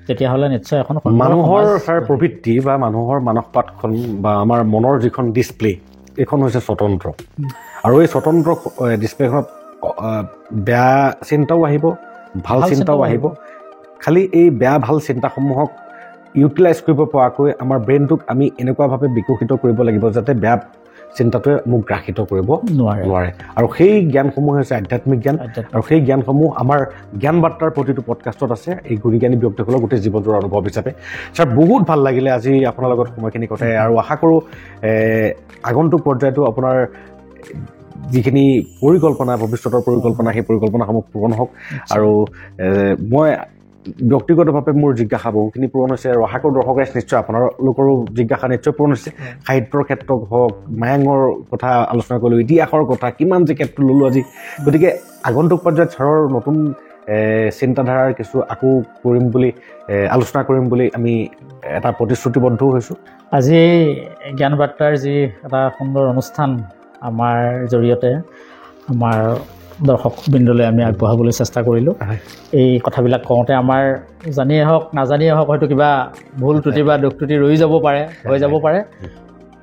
তেতিয়াহ'লে নিশ্চয় এখন মানুহৰ ছাৰ প্ৰবৃত্তি বা মানুহৰ মানসপাতখন বা আমাৰ মনৰ যিখন ডিছপ্লে এইখন হৈছে স্বতন্ত্ৰ আৰু এই স্বতন্ত্ৰ ডিছপ্লেখনত বেয়া চিন্তাও আহিব ভাল চিন্তাও আহিব খালি এই বেয়া ভাল চিন্তাসমূহক ইউটিলাইজ কৰিব পৰাকৈ আমাৰ ব্ৰেইনটোক আমি এনেকুৱাভাৱে বিকশিত কৰিব লাগিব যাতে বেয়া চিন্তাটোৱে মোক গ্ৰাসিত কৰিব নোৱাৰে আৰু সেই জ্ঞানসমূহ হৈছে আধ্যাত্মিক জ্ঞান আৰু সেই জ্ঞানসমূহ আমাৰ জ্ঞান বাৰ্তাৰ প্ৰতিটো পডকাষ্টত আছে এই গুণজ্ঞানী ব্যক্তিসকলৰ গোটেই জীৱনটোৰ অনুভৱ হিচাপে ছাৰ বহুত ভাল লাগিলে আজি আপোনাৰ লগত সময়খিনি কটাই আৰু আশা কৰোঁ আগন্তুক পৰ্যায়তো আপোনাৰ যিখিনি পৰিকল্পনা ভৱিষ্যতৰ পৰিকল্পনা সেই পৰিকল্পনাসমূহ পূৰণ হওক আৰু মই ব্যক্তিগতভাৱে মোৰ জিজ্ঞাসা বহুখিনি পূৰণ হৈছে আৰু আশা কৰোঁ দৰ্শক ৰাইজ নিশ্চয় আপোনালোকৰো জিজ্ঞাসা নিশ্চয় পূৰণ হৈছে সাহিত্যৰ ক্ষেত্ৰত হওক মায়াঙৰ কথা আলোচনা কৰিলোঁ ইতিহাসৰ কথা কিমান যে ক্ষেত্ৰ ল'লোঁ আজি গতিকে আগন্তুক পৰ্যায়ত ছাৰৰ নতুন চিন্তাধাৰাৰ কিছু আকৌ কৰিম বুলি আলোচনা কৰিম বুলি আমি এটা প্ৰতিশ্ৰুতিবদ্ধ হৈছোঁ আজি জ্ঞান বাৰ্তাৰ যি এটা সুন্দৰ অনুষ্ঠান আমাৰ জৰিয়তে আমাৰ দৰ্শকবৃন্দলৈ আমি আগবঢ়াবলৈ চেষ্টা কৰিলোঁ এই কথাবিলাক কওঁতে আমাৰ জানিয়ে হওক নাজানিয়ে হওক হয়তো কিবা ভুল ত্ৰুটি বা দুখ ত্ৰুটি হৈ যাব পাৰে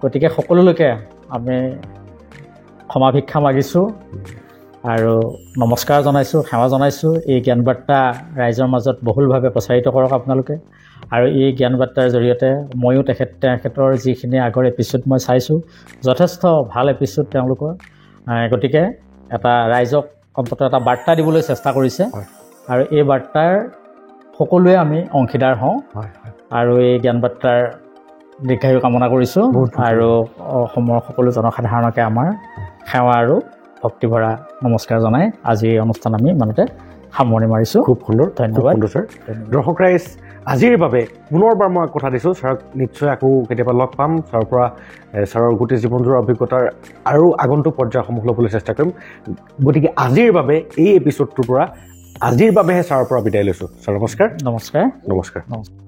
গতিকে সকলোলৈকে আমি ক্ষমা ভিক্ষা মাগিছোঁ আৰু নমস্কাৰ জনাইছোঁ সেৱা জনাইছোঁ এই জ্ঞান বাৰ্তা ৰাইজৰ মাজত বহুলভাৱে প্ৰচাৰিত কৰক আপোনালোকে আৰু এই জ্ঞান বাৰ্তাৰ জৰিয়তে ময়ো তেখেতৰ যিখিনি আগৰ এপিছ'ড মই চাইছোঁ যথেষ্ট ভাল এপিছ'ড তেওঁলোকৰ গতিকে এটা ৰাইজক অন্ততঃ এটা বাৰ্তা দিবলৈ চেষ্টা কৰিছে আৰু এই বাৰ্তাৰ সকলোৱে আমি অংশীদাৰ হওঁ আৰু এই জ্ঞান বাৰ্তাৰ দীৰ্ঘায়ু কামনা কৰিছোঁ আৰু অসমৰ সকলো জনসাধাৰণকে আমাৰ সেৱা আৰু ভক্তিভৰা নমস্কাৰ জনাই আজি এই অনুষ্ঠান আমি ইমানতে সামৰণি মাৰিছোঁ খুব সুন্দৰ ধন্যবাদ ছাৰ দৰ্শক ৰাইজ আজিৰ বাবে পুনৰবাৰ মই কথা দিছোঁ ছাৰক নিশ্চয় আকৌ কেতিয়াবা লগ পাম ছাৰৰ পৰা ছাৰৰ গোটেই জীৱনটোৰ অভিজ্ঞতাৰ আৰু আগন্তুক পৰ্যায়সমূহ ল'বলৈ চেষ্টা কৰিম গতিকে আজিৰ বাবে এই এপিছ'ডটোৰ পৰা আজিৰ বাবেহে ছাৰৰ পৰা বিদায় লৈছোঁ ছাৰ নমস্কাৰ